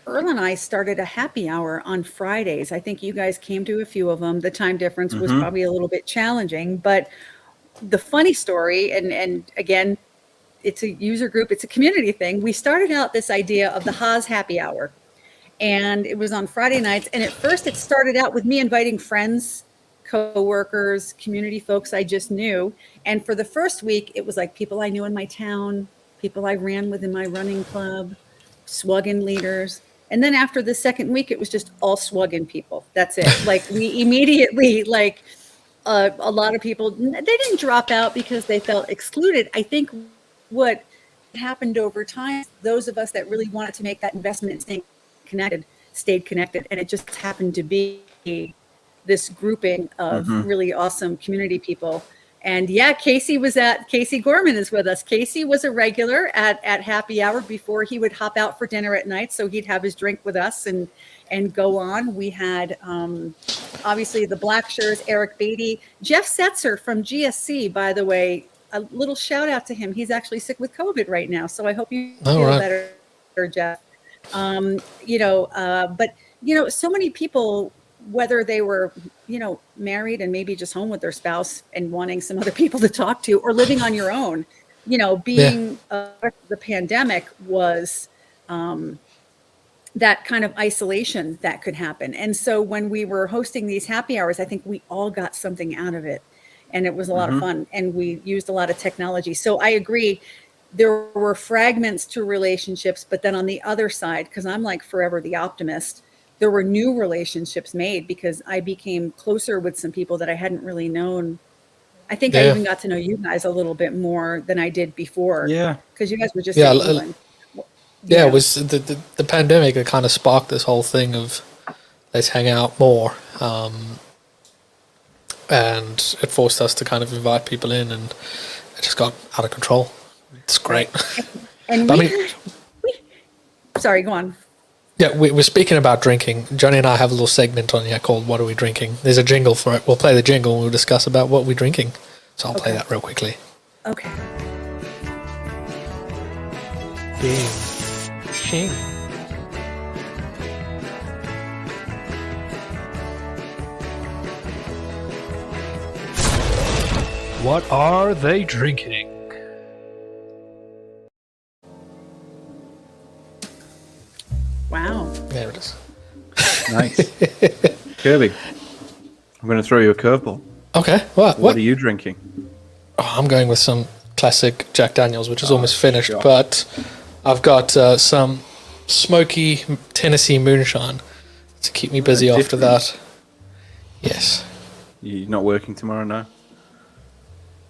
Earl and I started a happy hour on Fridays. I think you guys came to a few of them. The time difference was probably a little bit challenging, but the funny story, and again, it's a user group, it's a community thing. We started out this idea of the Hasz happy hour, and it was on Friday nights. And at first it started out with me inviting friends, co-workers, community folks I just knew. And for the first week, it was like people I knew in my town, people I ran with in my running club, Swuggen leaders. And then after the second week, it was just all Swuggen people. That's it. Like we immediately, like a lot of people, they didn't drop out because they felt excluded. I think what happened over time, those of us that really wanted to make that investment in staying connected, stayed connected. And it just happened to be this grouping of really awesome community people. And yeah, Casey Gorman is with us. Casey was a regular at happy hour before he would hop out for dinner at night. So he'd have his drink with us and go on. We had obviously the Blackshires, Eric Beatty, Jeff Setzer from GSC, by the way, a little shout out to him. He's actually sick with COVID right now. So I hope you feel better, Jeff. But so many people whether they were, married and maybe just home with their spouse and wanting some other people to talk to, or living on your own, being the pandemic was that kind of isolation that could happen. And so when we were hosting these happy hours, I think we all got something out of it, and it was a lot of fun, and we used a lot of technology. So I agree. There were fragments to relationships, but then on the other side, because I'm like forever the optimist, there were new relationships made because I became closer with some people that I hadn't really known. I think I even got to know you guys a little bit more than I did before. Yeah. Because you guys were just in England. Yeah, it was the pandemic that kind of sparked this whole thing of let's hang out more. And it forced us to kind of invite people in, and it just got out of control. It's great. And sorry, go on. Yeah, we're speaking about drinking. Jonny and I have a little segment on here called What Are We Drinking? There's a jingle for it. We'll play the jingle and we'll discuss about what we're drinking. So I'll play that real quickly. Okay. Shing. What are they drinking? Wow. There it is. Nice. Kirby, I'm going to throw you a curveball. Okay. What? Are you drinking? Oh, I'm going with some classic Jack Daniels, which is almost finished, sure. but I've got some smoky Tennessee moonshine to keep me busy after that. Yes. You're not working tomorrow now?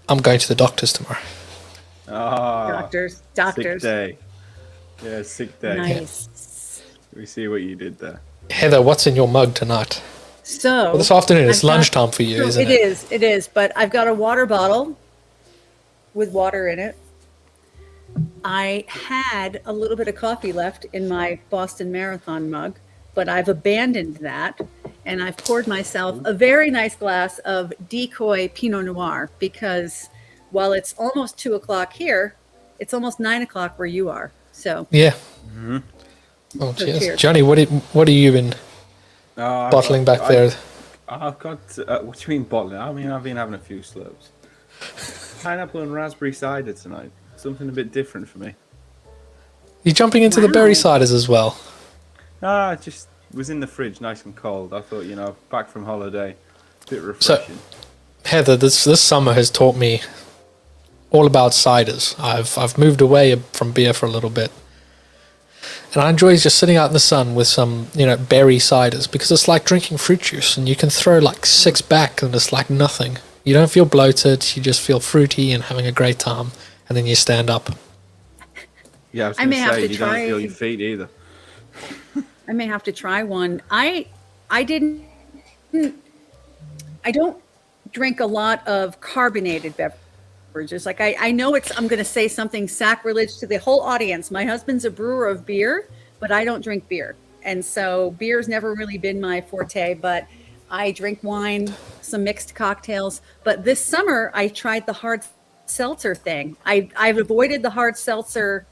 I'm going to the doctor's tomorrow. Doctors. Sick day. Yeah, sick day. Nice. We see what you did there. Heather, what's in your mug tonight? So This afternoon, it's I've got- lunchtime for you, isn't it? It is, but I've got a water bottle with water in it. I had a little bit of coffee left in my Boston Marathon mug, but I've abandoned that, and I've poured myself a very nice glass of Decoy Pinot Noir, because while it's almost 2:00 here, it's almost 9:00 where you are. So Yeah. Mm-hmm. Oh, So cheers. cheers. Johnny, what are you been bottling back there? I've got, what do you mean bottling? I mean, I've been having a few slurps. Pineapple and raspberry cider tonight. Something a bit different for me. You're jumping into the berry ciders as well. It just was in the fridge, nice and cold. I thought, back from holiday, a bit refreshing. Heather, this summer has taught me all about ciders. I've moved away from beer for a little bit, and I enjoy just sitting out in the sun with some berry ciders, because it's like drinking fruit juice, and you can throw like 6 back and it's like nothing. You don't feel bloated, you just feel fruity and having a great time, and then you stand up. Yeah, I was I going may to have say, to you try- don't feel your feet either. I may have to try one. I don't drink a lot of carbonated beverages. Like I know I'm going to say something sacrilege to the whole audience. My husband's a brewer of beer, but I don't drink beer. And so beer's never really been my forte, but I drink wine, some mixed cocktails. But this summer I tried the hard seltzer thing. I've avoided the hard seltzer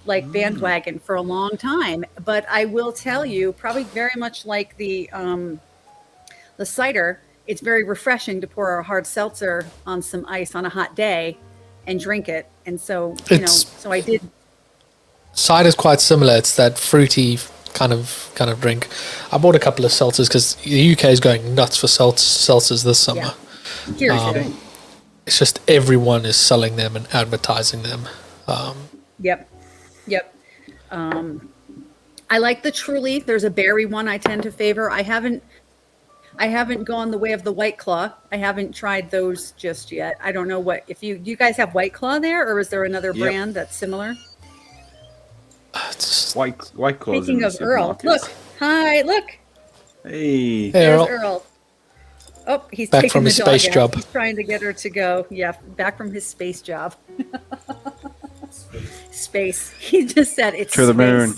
bandwagon for a long time, but I will tell you, probably very much like the cider, it's very refreshing to pour a hard seltzer on some ice on a hot day and drink it. And so, so I did. Cider's quite similar. It's that fruity kind of drink. I bought a couple of seltzers because the UK is going nuts for seltzers this summer. Yeah. Cheers. It's just everyone is selling them and advertising them. Yep. I like the Truly. There's a berry one I tend to favor. I haven't gone the way of the White Claw. I haven't tried those just yet. I don't know if you guys have White Claw there, or is there another brand that's similar? White Claws. Speaking of Earl, look. Hey. There's Earl. Oh, he's back taking from the his dog space out. job. He's trying to get her to go. Yeah, back from his space job. Space. He just said it's To the moon.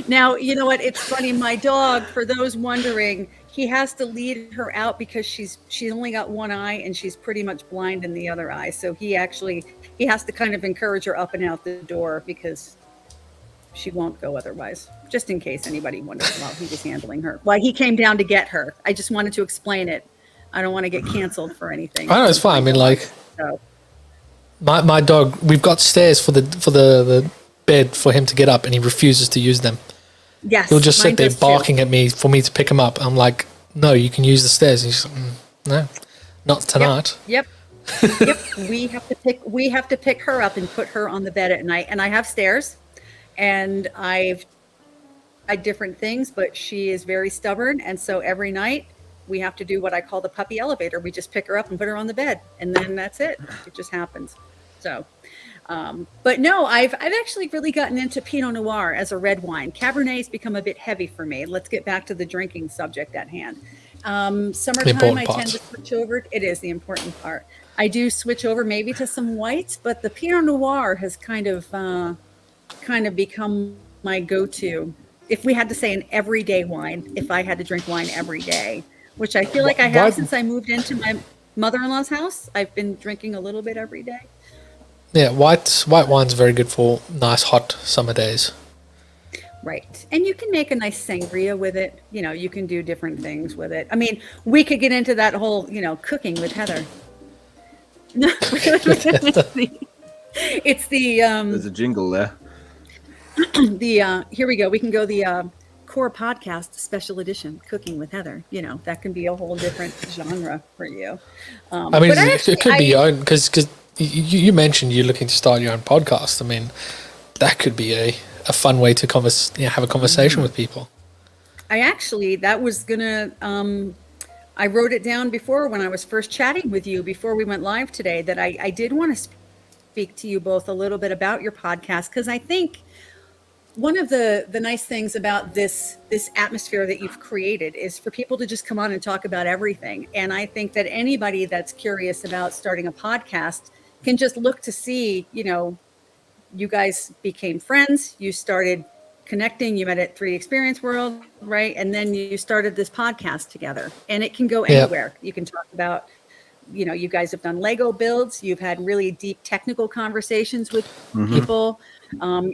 Now, you know what? It's funny. My dog, for those wondering, he has to lead her out because she's only got one eye and she's pretty much blind in the other eye. So he has to kind of encourage her up and out the door because she won't go otherwise. Just in case anybody wonders while he was handling her. Why he came down to get her. I just wanted to explain it. I don't want to get canceled for anything. I know it's fine. I mean, like So, my dog, we've got stairs for the bed for him to get up, and he refuses to use them. yes. He'll just mine sit there does too. barking at me for me to pick him up. I'm like, no, you can use the stairs. And he's like, no, not tonight. Yep. Yep. We have to pick her up and put her on the bed at night. And I have stairs, and I've tried different things, but she is very stubborn. And so every night we have to do what I call the puppy elevator. We just pick her up and put her on the bed, and then that's it. It just happens. So, but no, I've actually really gotten into Pinot Noir as a red wine. Cabernet's become a bit heavy for me. Let's get back to the drinking subject at hand. Summertime, I tend to switch over. It is the important part. I do switch over maybe to some whites, but the Pinot Noir has kind of become my go-to. If we had to say an everyday wine, if I had to drink wine every day, which I feel like I have since I moved into my mother-in-law's house, I've been drinking a little bit every day. Yeah, white wine's very good for nice hot summer days. Right. And you can make a nice sangria with it. You know, you can do different things with it. I mean, we could get into that whole, cooking with Heather. It's the There's a jingle there. here we go. We can go the core podcast special edition, Cooking with Heather. That can be a whole different genre for you. I mean, it could be your own, because you mentioned you're looking to start your own podcast. I mean, that could be a fun way to have a conversation with people. That was gonna, I wrote it down before when I was first chatting with you before we went live today, that I did want to speak to you both a little bit about your podcast, because I think one of the nice things about this atmosphere that you've created is for people to just come on and talk about everything. And I think that anybody that's curious about starting a podcast can just look to see, you guys became friends, you started connecting, you met at 3 Experience World, right? And then you started this podcast together, and it can go anywhere. You can talk about, you guys have done Lego builds, you've had really deep technical conversations with people.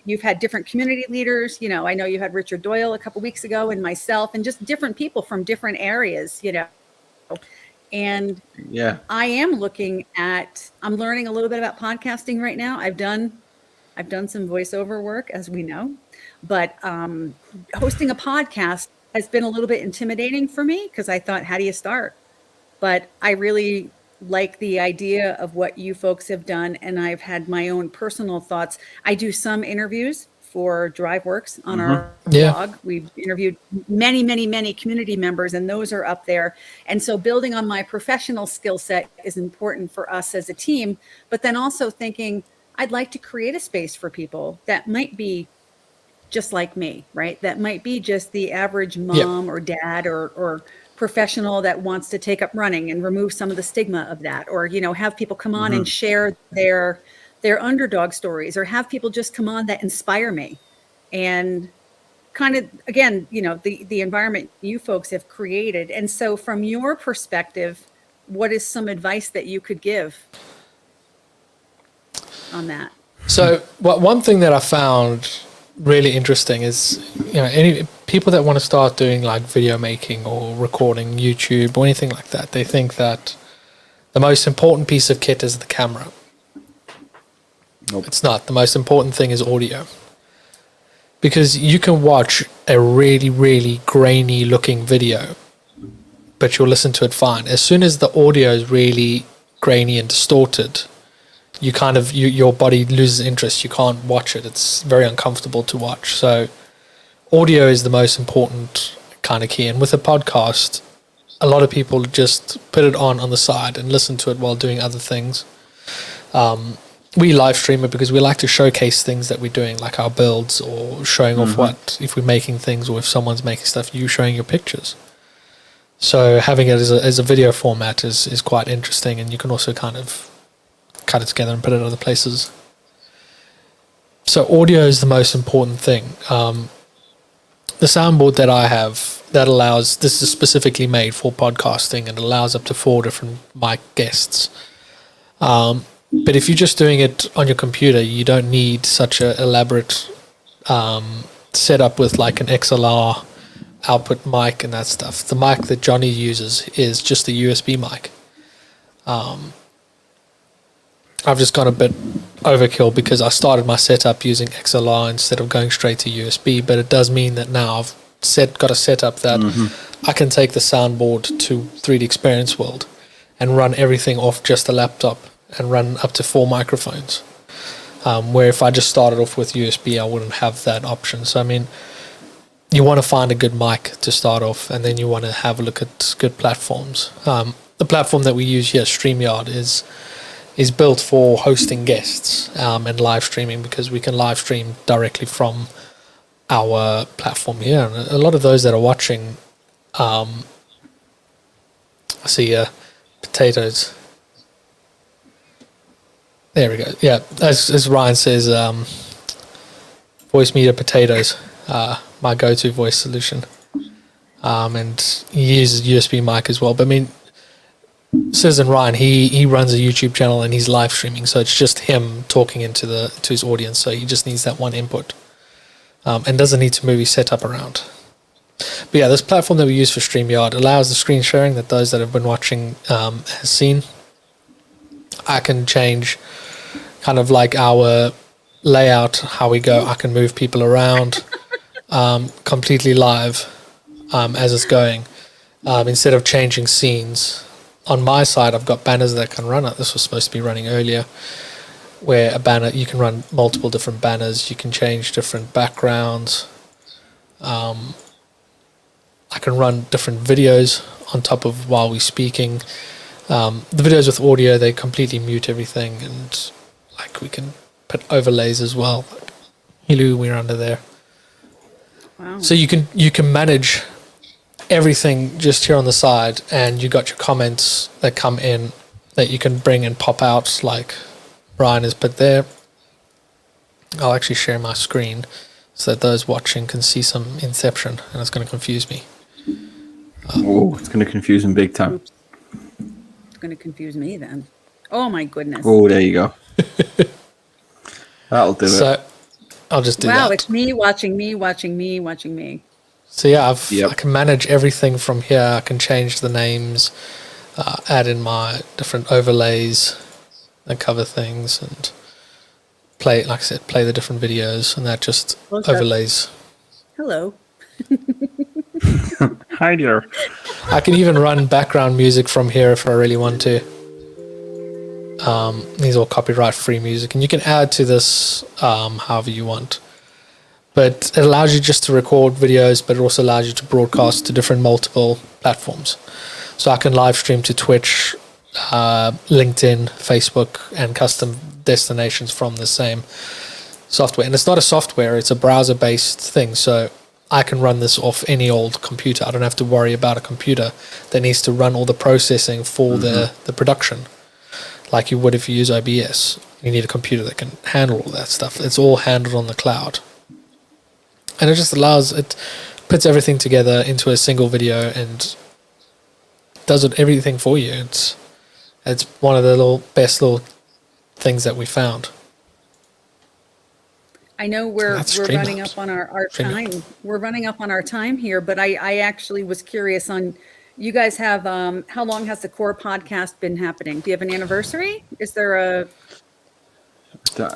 You've had different community leaders. I know you had Richard Doyle a couple weeks ago, and myself, and just different people from different areas, and Yeah. I am I'm learning a little bit about podcasting right now. I've done some voiceover work, as we know, but hosting a podcast has been a little bit intimidating for me, because I thought, how do you start? But I really like the idea of what you folks have done, and I've had my own personal thoughts. I do some interviews for DriveWorks on our blog. We've interviewed many, many, many community members, and those are up there. And so building on my professional skill set is important for us as a team, but then also thinking, I'd like to create a space for people that might be just like me, right? That might be just the average mom or dad or professional that wants to take up running and remove some of the stigma of that, or have people come on and share their underdog stories, or have people just come on that inspire me. And kind of, again, the environment you folks have created. And so from your perspective, what is some advice that you could give on that? So one thing that I found really interesting is, any people that want to start doing like video making or recording YouTube or anything like that, they think that the most important piece of kit is the camera. Nope. It's not. The most important thing is audio. Because you can watch a really, really grainy looking video, but you'll listen to it fine. As soon as the audio is really grainy and distorted, your body loses interest. You can't watch it. It's very uncomfortable to watch. So audio is the most important kind of key. And with a podcast, a lot of people just put it on the side and listen to it while doing other things. We live stream it because we like to showcase things that we're doing, like our builds, or showing off if we're making things, or if someone's making stuff, you showing your pictures. So having it as a video format is quite interesting, and you can also kind of cut it together and put it other places. So audio is the most important thing. The soundboard that I have that allows, this is specifically made for podcasting, and allows up to 4 different mic guests. But if you're just doing it on your computer, you don't need such an elaborate set up with like an XLR output mic and that stuff. The mic that Jonny uses is just a USB mic. I've just gone a bit overkill because I started my setup using XLR instead of going straight to USB, but it does mean that now I've got a setup that I can take the soundboard to 3D Experience World and run everything off just a laptop and run up to 4 microphones. Where if I just started off with USB, I wouldn't have that option. So, I mean, you want to find a good mic to start off, and then you want to have a look at good platforms. The platform that we use here, StreamYard, is built for hosting guests and live streaming, because we can live stream directly from our platform here. And a lot of those that are watching, I see potatoes. There we go. Yeah, as Ryan says, voice meter potatoes, my go-to voice solution. And he uses USB mic as well. But I mean, Citizen Ryan, he runs a YouTube channel and he's live streaming, so it's just him talking to his audience. So he just needs that one input, and doesn't need to move his setup around. But yeah, this platform that we use for StreamYard allows the screen sharing that those that have been watching has seen. I can change kind of like our layout, how we go. I can move people around completely live as it's going, instead of changing scenes. On my side, I've got banners that can run. This was supposed to be running earlier, where a banner, you can run multiple different banners. You can change different backgrounds. I can run different videos on top of while we're speaking. The videos with audio, they completely mute everything, and like we can put overlays as well. Like, hello, we're under there. Wow. So you can manage everything just here on the side, and you got your comments that come in that you can bring and pop out, like Brian has put there. I'll actually share my screen so that those watching can see some Inception, and it's going to confuse me. It's going to confuse him big time. Oops. It's going to confuse me then. Oh my goodness. Oh, there you go. That'll do it. So I'll just do that. Wow, it's me watching me, watching me, watching me. So yeah, Yep. I can manage everything from here. I can change the names, add in my different overlays that cover things, and play, like I said, play the different videos, and that just overlays. Hello. Hi there. I can even run background music from here if I really want to. These are all copyright-free music, and you can add to this however you want. But it allows you just to record videos, but it also allows you to broadcast to different multiple platforms. So I can live stream to Twitch, LinkedIn, Facebook, and custom destinations from the same software. And it's not a software, it's a browser-based thing. So I can run this off any old computer. I don't have to worry about a computer that needs to run all the processing for the production, like you would if you use OBS. You need a computer that can handle all that stuff. It's all handled on the cloud. And it just puts everything together into a single video and does everything for you. It's one of the best little things that we found. I know we're Streamlabs. running up on our time. We're running up on our time here, but I actually was curious on, you guys have, how long has the core podcast been happening? Do you have an anniversary? Is there a...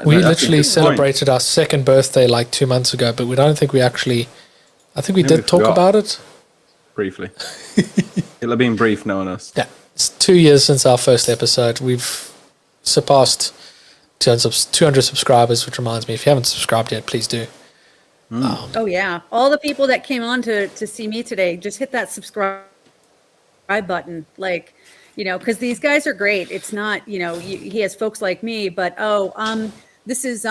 We literally celebrated our second birthday like 2 months ago, but we don't think we actually... I think we did talk about it. Briefly. It'll have been brief knowing us. Yeah, it's 2 years since our first episode. We've surpassed 200 subscribers, which reminds me, if you haven't subscribed yet, please do. Oh yeah, all the people that came on to see me today, just hit that subscribe button, like, you know, because these guys are great. It's not, you know, he has folks like me, but this is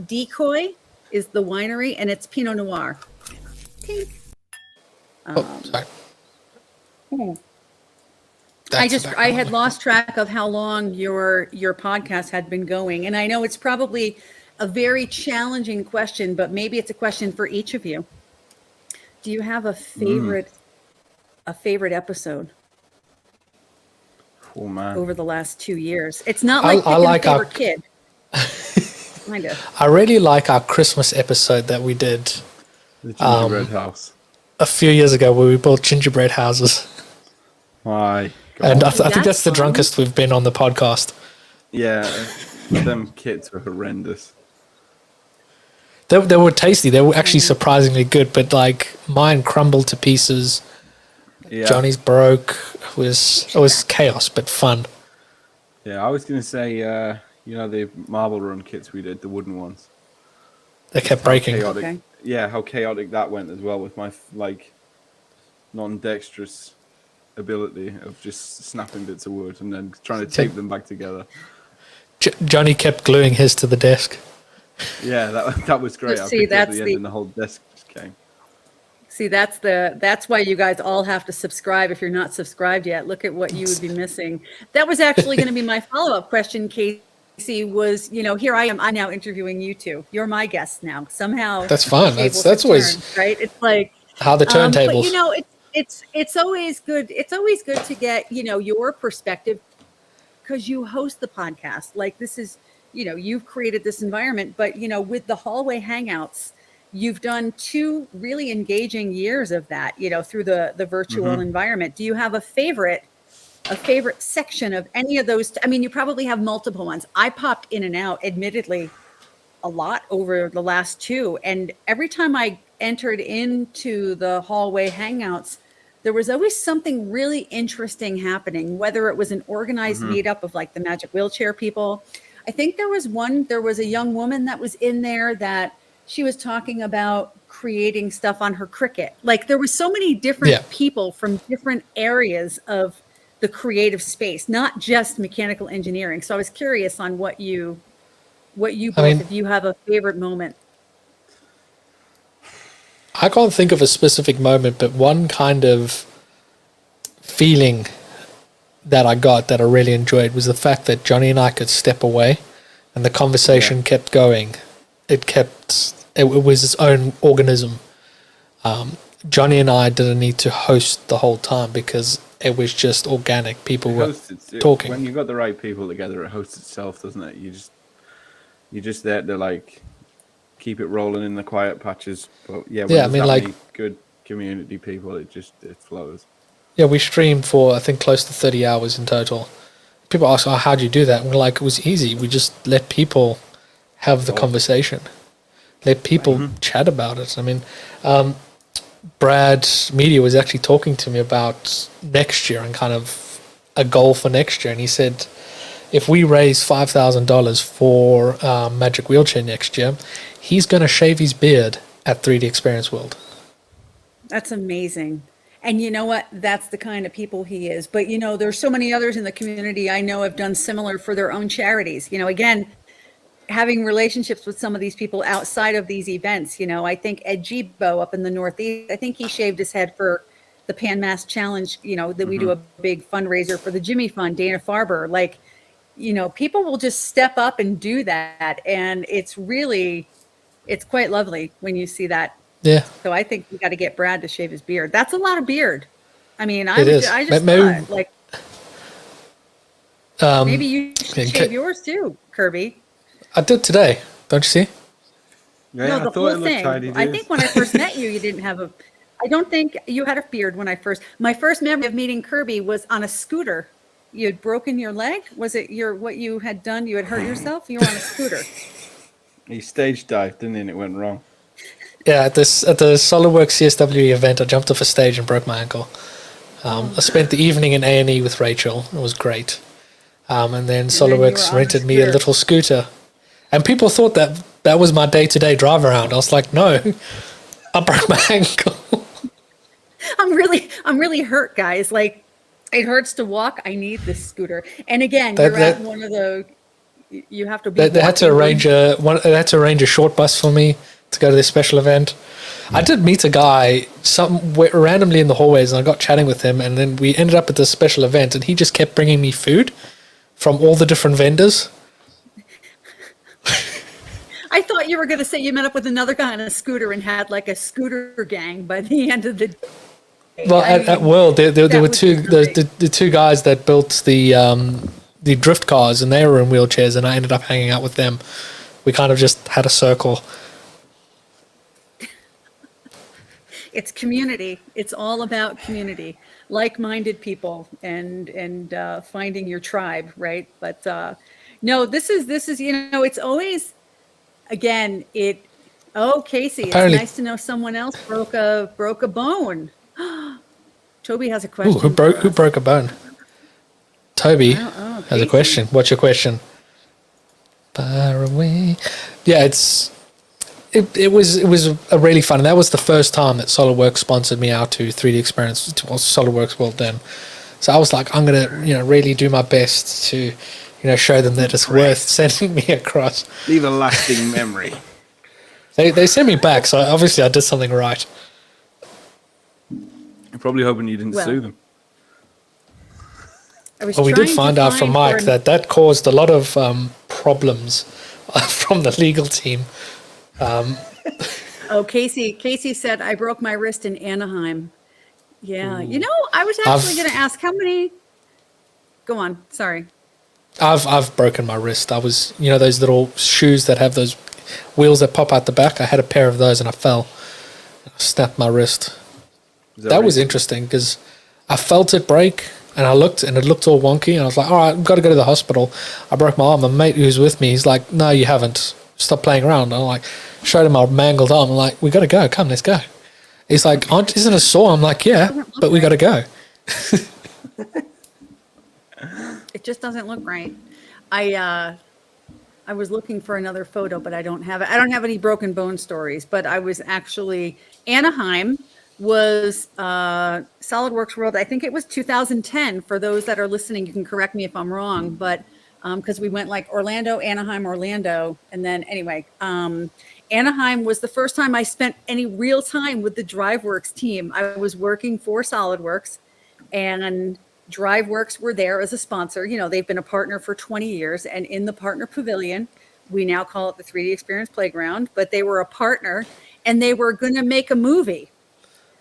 Decoy is the winery, and it's Pinot Noir. Tink. Sorry. I had lost track of how long your podcast had been going, and I know it's probably a very challenging question, but maybe it's a question for each of you. Do you have a favorite episode? Oh man. Over the last 2 years? It's not like picking a favorite kid. I do. I really like our Christmas episode that we did The gingerbread house. a few years ago where we built gingerbread houses. My And God. I think that's the fun. drunkest we've been on the podcast. Yeah, them kits were horrendous. They were tasty. They were actually surprisingly good, but like mine crumbled to pieces. Yeah. Johnny's broke. It was chaos, but fun. Yeah, I was going to say, the marble run kits we did, the wooden ones. They kept breaking. Chaotic. Okay. Yeah, how chaotic that went as well with my non-dexterous ability of just snapping bits of wood and then trying to tape them back together. Johnny kept gluing his to the desk. Yeah, that was great. See, I picked up that's the end and the whole desk just came. See, that's why you guys all have to subscribe if you're not subscribed yet. Look at what you would be missing. That was actually going to be my follow-up question, Casey, was, here I am. I'm now interviewing you two. You're my guest now. Somehow. That's fun. tables That's have always turned, right. It's like how the turntables. But, it's always good. It's always good to get, your perspective because you host the podcast. Like this is, you've created this environment, but, with the hallway hangouts, you've done 2 really engaging years of that, through the virtual environment. Do you have a favorite section of any of those? I mean, you probably have multiple ones. I popped in and out, admittedly, a lot over the last 2. And every time I entered into the hallway hangouts, there was always something really interesting happening, whether it was an organized meetup of like the magic wheelchair people. I think there was a young woman that was in there that she was talking about creating stuff on her Cricut. Like there was so many different people from different areas of the creative space, not just mechanical engineering. So I was curious on what you if you have a favorite moment. I can't think of a specific moment, but one kind of feeling that I got that I really enjoyed was the fact that Johnny and I could step away and the conversation kept going. It was its own organism. Johnny and I didn't need to host the whole time because it was just organic. People were talking. When you've got the right people together, it hosts itself, doesn't it? You're just there to like keep it rolling in the quiet patches. But yeah, when many good community people, it flows. Yeah, we streamed for I think close to 30 hours in total. People ask, "Oh, how do you do that?" And we're like, it was easy. We just let people have the conversation. Let people chat about it. I mean, Brad Media was actually talking to me about next year and kind of a goal for next year. And he said, if we raise $5,000 for Magic Wheelchair next year, he's going to shave his beard at 3D Experience World. That's amazing. And you know what? That's the kind of people he is. But, there's so many others in the community I know have done similar for their own charities. Again, having relationships with some of these people outside of these events, I think Ed Gibo up in the Northeast, I think he shaved his head for the Pan Mass Challenge, that we do a big fundraiser for the Jimmy Fund, Dana Farber. Like, people will just step up and do that. And it's quite lovely when you see that. Yeah. So I think we got to get Brad to shave his beard. That's a lot of beard. I mean, I just thought, like, maybe you should shave yours too, Kirby. I did today. Don't you see? Yeah, No, I the thought whole it looked thing. tidy. I think when I first met you, you didn't have I don't think you had a beard when my first memory of meeting Kirby was on a scooter. You had broken your leg? Was it what you had done? You had hurt yourself? You were on a scooter. He stage dived, didn't he? And it went wrong. Yeah, at the SolidWorks CSW event, I jumped off a stage and broke my ankle. I spent the evening in A&E with Rachel. It was great. And then SolidWorks rented me a little scooter. And people thought that was my day-to-day drive around. I was like, no, I broke my ankle. I'm really hurt, guys. Like, it hurts to walk. I need this scooter. And again, you're at one of the. You have to be. They had to arrange a short bus for me to go to this special event. I did meet a guy randomly in the hallways, and I got chatting with him, and then we ended up at this special event, and he just kept bringing me food from all the different vendors. I thought you were going to say you met up with another guy on a scooter and had like a scooter gang by the end of the day. Well, at World, there were the two guys that built the drift cars, and they were in wheelchairs, and I ended up hanging out with them, we kind of just had a circle. It's community. It's all about community, like-minded people, and finding your tribe, right? But no, this is it's always, again, Oh, Casey, Apparently, it's nice to know someone else broke a bone. Toby has a ooh, question. who broke a bone? Toby has a Casey. question. What's your question? Far away. Yeah, it was a really fun. And that was the first time that SolidWorks sponsored me out to 3D Experience, to SolidWorks World then. So I was like, I'm gonna really do my best to show them that it's worth sending me across. Leave a lasting memory. They sent me back, so obviously I did something right. I'm probably hoping you didn't sue them. Well, we did find out from Mike that caused a lot of problems from the legal team. Oh, Casey said, I broke my wrist in Anaheim. Yeah. Ooh. I was actually going to ask how many. Go on. Sorry. I've broken my wrist. I was, those little shoes that have those wheels that pop out the back. I had a pair of those and I fell. I snapped my wrist. That was interesting because I felt it break and I looked and it looked all wonky and I was like, all right, I've got to go to the hospital. I broke my arm. My mate who's with me, he's like, no, you haven't. Stop playing around. And I'm like, showed him my mangled arm. I'm like, we got to go. Come, let's go. He's like, isn't it sore? I'm like, yeah, but we got to go. It just doesn't look right. I was looking for another photo, but I don't have it. I don't have any broken bone stories, but I was actually, Anaheim was SolidWorks World. I think it was 2010. For those that are listening, you can correct me if I'm wrong, but because we went like Orlando, Anaheim, Orlando. And then anyway, Anaheim was the first time I spent any real time with the DriveWorks team. I was working for SolidWorks and DriveWorks were there as a sponsor. They've been a partner for 20 years. And in the partner pavilion, we now call it the 3D Experience Playground, but they were a partner and they were going to make a movie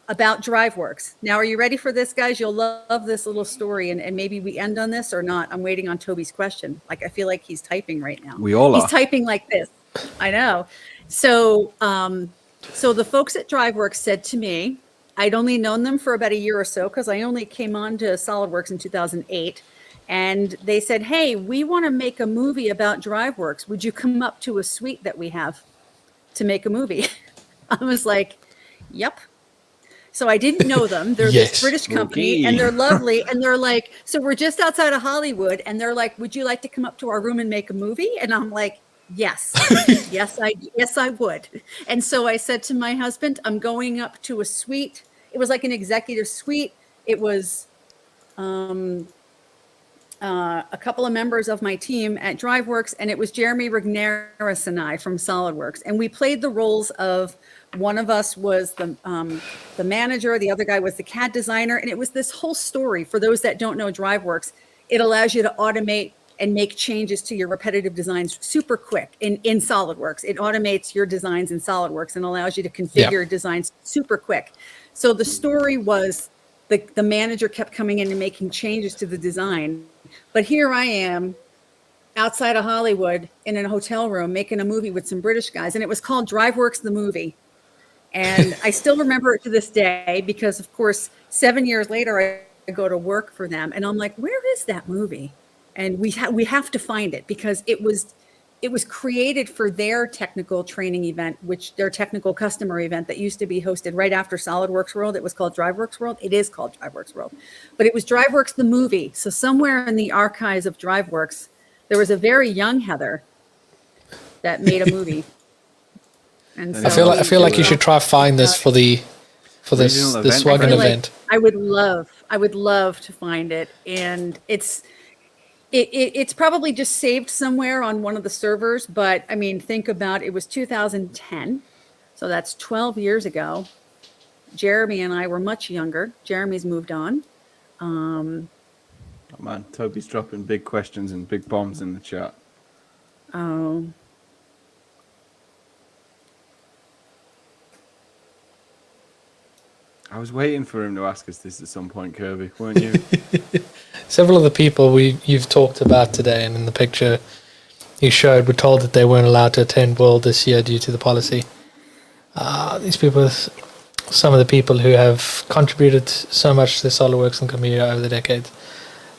about DriveWorks. Now, are you ready for this, guys? You'll love this little story, and maybe we end on this or not. I'm waiting on Toby's question. Like, I feel like he's typing right now. We all are. He's typing like this. I know. So the folks at DriveWorks said to me, I'd only known them for about a year or so because I only came on to SolidWorks in 2008. And they said, hey, we want to make a movie about DriveWorks. Would you come up to a suite that we have to make a movie? I was like, yep. So I didn't know them. They're this British company and they're lovely. And they're like, so we're just outside of Hollywood. And they're like, would you like to come up to our room and make a movie? And I'm like, yes, yes, I would. And so I said to my husband, I'm going up to a suite. It was like an executive suite. It was a couple of members of my team at DriveWorks, and it was Jeremy Rigneris and I from SolidWorks. And we played the roles of, one of us was the manager, the other guy was the CAD designer. And it was this whole story. For those that don't know DriveWorks, it allows you to automate and make changes to your repetitive designs super quick in SolidWorks. It automates your designs in SolidWorks and allows you to configure designs super quick. So the story was the manager kept coming in and making changes to the design. But here I am outside of Hollywood in a hotel room making a movie with some British guys. And it was called DriveWorks the Movie. And I still remember it to this day because, of course, 7 years later, I go to work for them. And I'm like, where is that movie? And we have to find it because it was created for their technical training event, which their technical customer event that used to be hosted right after SolidWorks World. It was called DriveWorks World. It is called DriveWorks World, but it was DriveWorks the Movie. So somewhere in the archives of DriveWorks, there was a very young Heather that made a movie. And so I feel like you should try find this for this Swaggen event. I would love to find it, and it's probably just saved somewhere on one of the servers. But I mean, think about it was 2010, so that's 12 years ago. Jeremy and I were much younger. Jeremy's moved on. Oh man, Toby's dropping big questions and big bombs in the chat. Oh. I was waiting for him to ask us this at some point, Kirby, weren't you? Several of the people you've talked about today and in the picture, you showed were told that they weren't allowed to attend World this year due to the policy. These people, some of the people who have contributed so much to the SOLIDWORKS and community over the decades,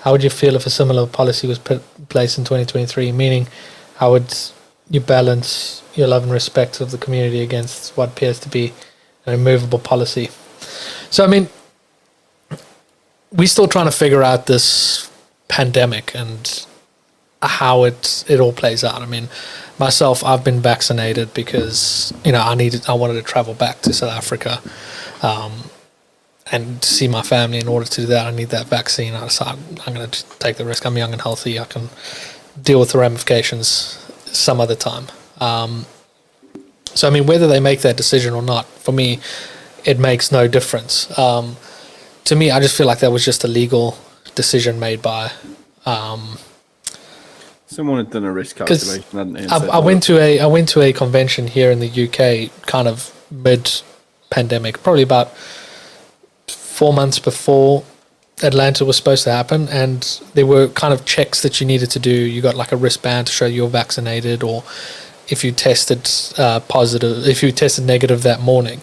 how would you feel if a similar policy was put in place in 2023? Meaning, how would you balance your love and respect of the community against what appears to be an immovable policy? So, I mean, we're still trying to figure out this pandemic and how it all plays out. I mean, myself, I've been vaccinated because, you know, I wanted to travel back to South Africa and see my family. In order to do that, I need that vaccine. I decided I'm going to take the risk. I'm young and healthy. I can deal with the ramifications some other time. So, I mean, whether they make that decision or not, for me, it makes no difference. To me, I just feel like that was just a legal decision made by... someone had done a risk calculation, hadn't they? I went to a convention here in the UK, kind of mid-pandemic, probably about 4 months before Atlanta was supposed to happen, and there were kind of checks that you needed to do. You got like a wristband to show you're vaccinated, or if you tested if you tested negative that morning.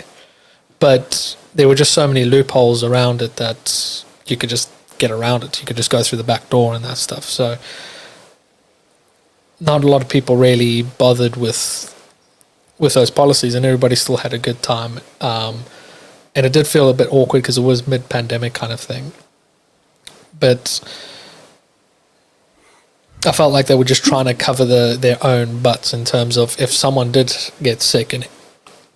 But there were just so many loopholes around it that you could just get around it. You could just go through the back door and that stuff. So not a lot of people really bothered with those policies, and everybody still had a good time. And it did feel a bit awkward because it was mid-pandemic kind of thing. But I felt like they were just trying to cover their own butts in terms of if someone did get sick and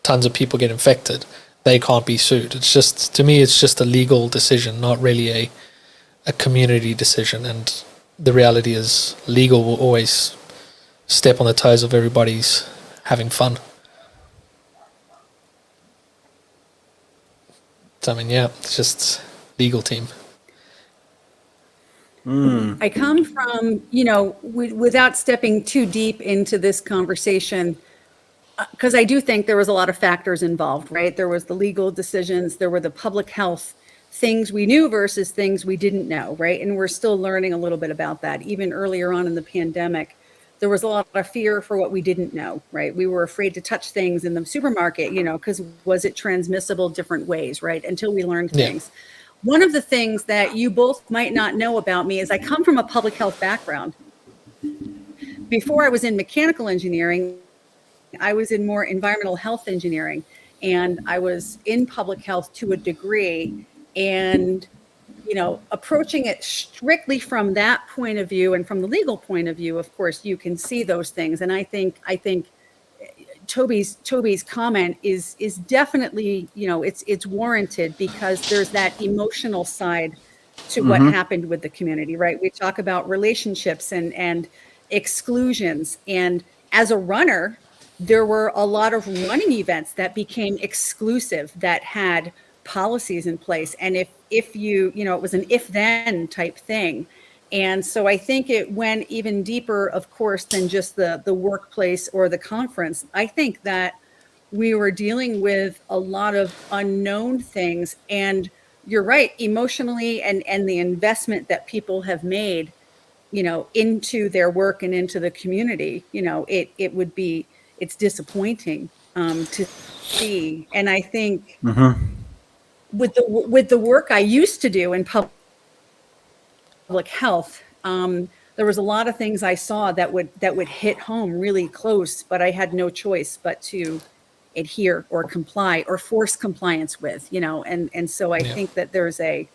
tons of people get infected, they can't be sued. It's just, to me, it's just a legal decision, not really a community decision. And the reality is legal will always step on the toes of everybody's having fun. So, I mean, yeah, it's just legal team. I come from, you know, without stepping too deep into this conversation, because I do think there was a lot of factors involved, right? There was the legal decisions, there were the public health things we knew versus things we didn't know, right? And we're still learning a little bit about that. Even earlier on in the pandemic, there was a lot of fear for what we didn't know, right? We were afraid to touch things in the supermarket, you know, because was it transmissible different ways, right? Until we learned things. One of the things that you both might not know about me is I come from a public health background. Before I was in mechanical engineering, I was in more environmental health engineering, and I was in public health to a degree. And, you know, approaching it strictly from that point of view and from the legal point of view, of course, you can see those things. And I think Toby's comment is definitely, you know, it's warranted, because there's that emotional side to what happened with the community, right? We talk about relationships and exclusions. And as a runner, there were a lot of running events that became exclusive that had policies in place. And if you know, it was an if-then type thing. And so I think it went even deeper, of course, than just the workplace or the conference. I think that we were dealing with a lot of unknown things. And you're right, emotionally, and the investment that people have made, you know, into their work and into the community, you know, it's disappointing to see. And I think with the work I used to do in public health, there was a lot of things I saw that would hit home really close, but I had no choice but to adhere or comply or force compliance with, you know. And so I think that there's the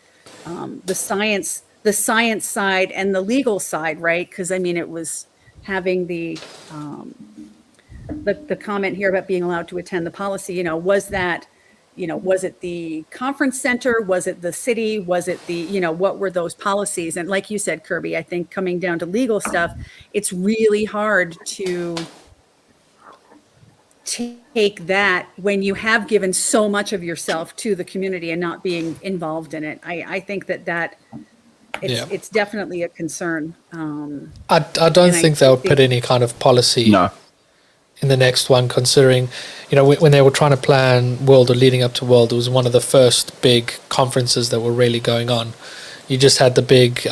science side and the legal side, right? Because I mean, it was having the comment here about being allowed to attend the policy, you know, was that, you know, was it the conference center? Was it the city? Was it the, you know, what were those policies? And like you said, Kirby, I think coming down to legal stuff, it's really hard to take that when you have given so much of yourself to the community and not being involved in it. I think that it's definitely a concern. I don't think they'll put any kind of policy in the next one, considering, you know, when they were trying to plan World or leading up to World, it was one of the first big conferences that were really going on. You just had the big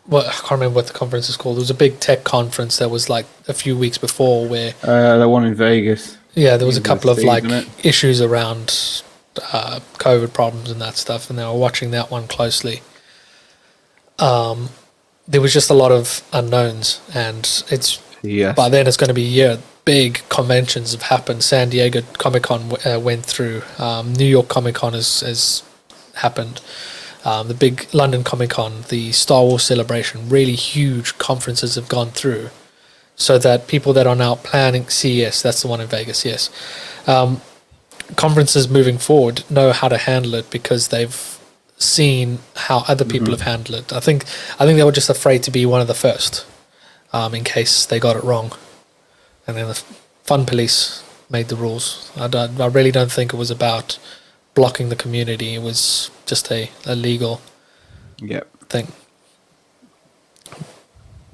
well, I can't remember what the conference is called. It was a big tech conference that was like a few weeks before where the one in Vegas. Yeah, there was a couple of like Steve, innit? issues around COVID problems and that stuff, and they were watching that one closely. There was just a lot of unknowns, and it's by then it's going to be a year. Big conventions have happened. San Diego Comic-Con went through. New York Comic-Con has happened. The big London Comic-Con, the Star Wars Celebration, really huge conferences have gone through. So that people that are now planning CES, that's the one in Vegas, yes. Conferences moving forward know how to handle it because they've seen how other people have handled it. I think they were just afraid to be one of the first, in case they got it wrong. And then the fun police made the rules. I really don't think it was about blocking the community. It was just a legal thing.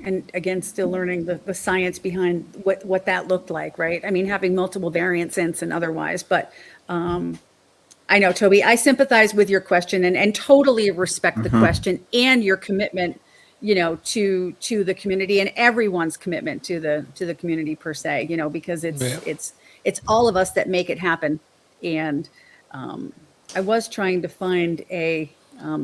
And again, still learning the science behind what that looked like, right? I mean, having multiple variants and otherwise, but I know, Toby, I sympathize with your question and totally respect the question and your commitment, to the community and everyone's commitment to the community per se, because it's all of us that make it happen. And I was trying to find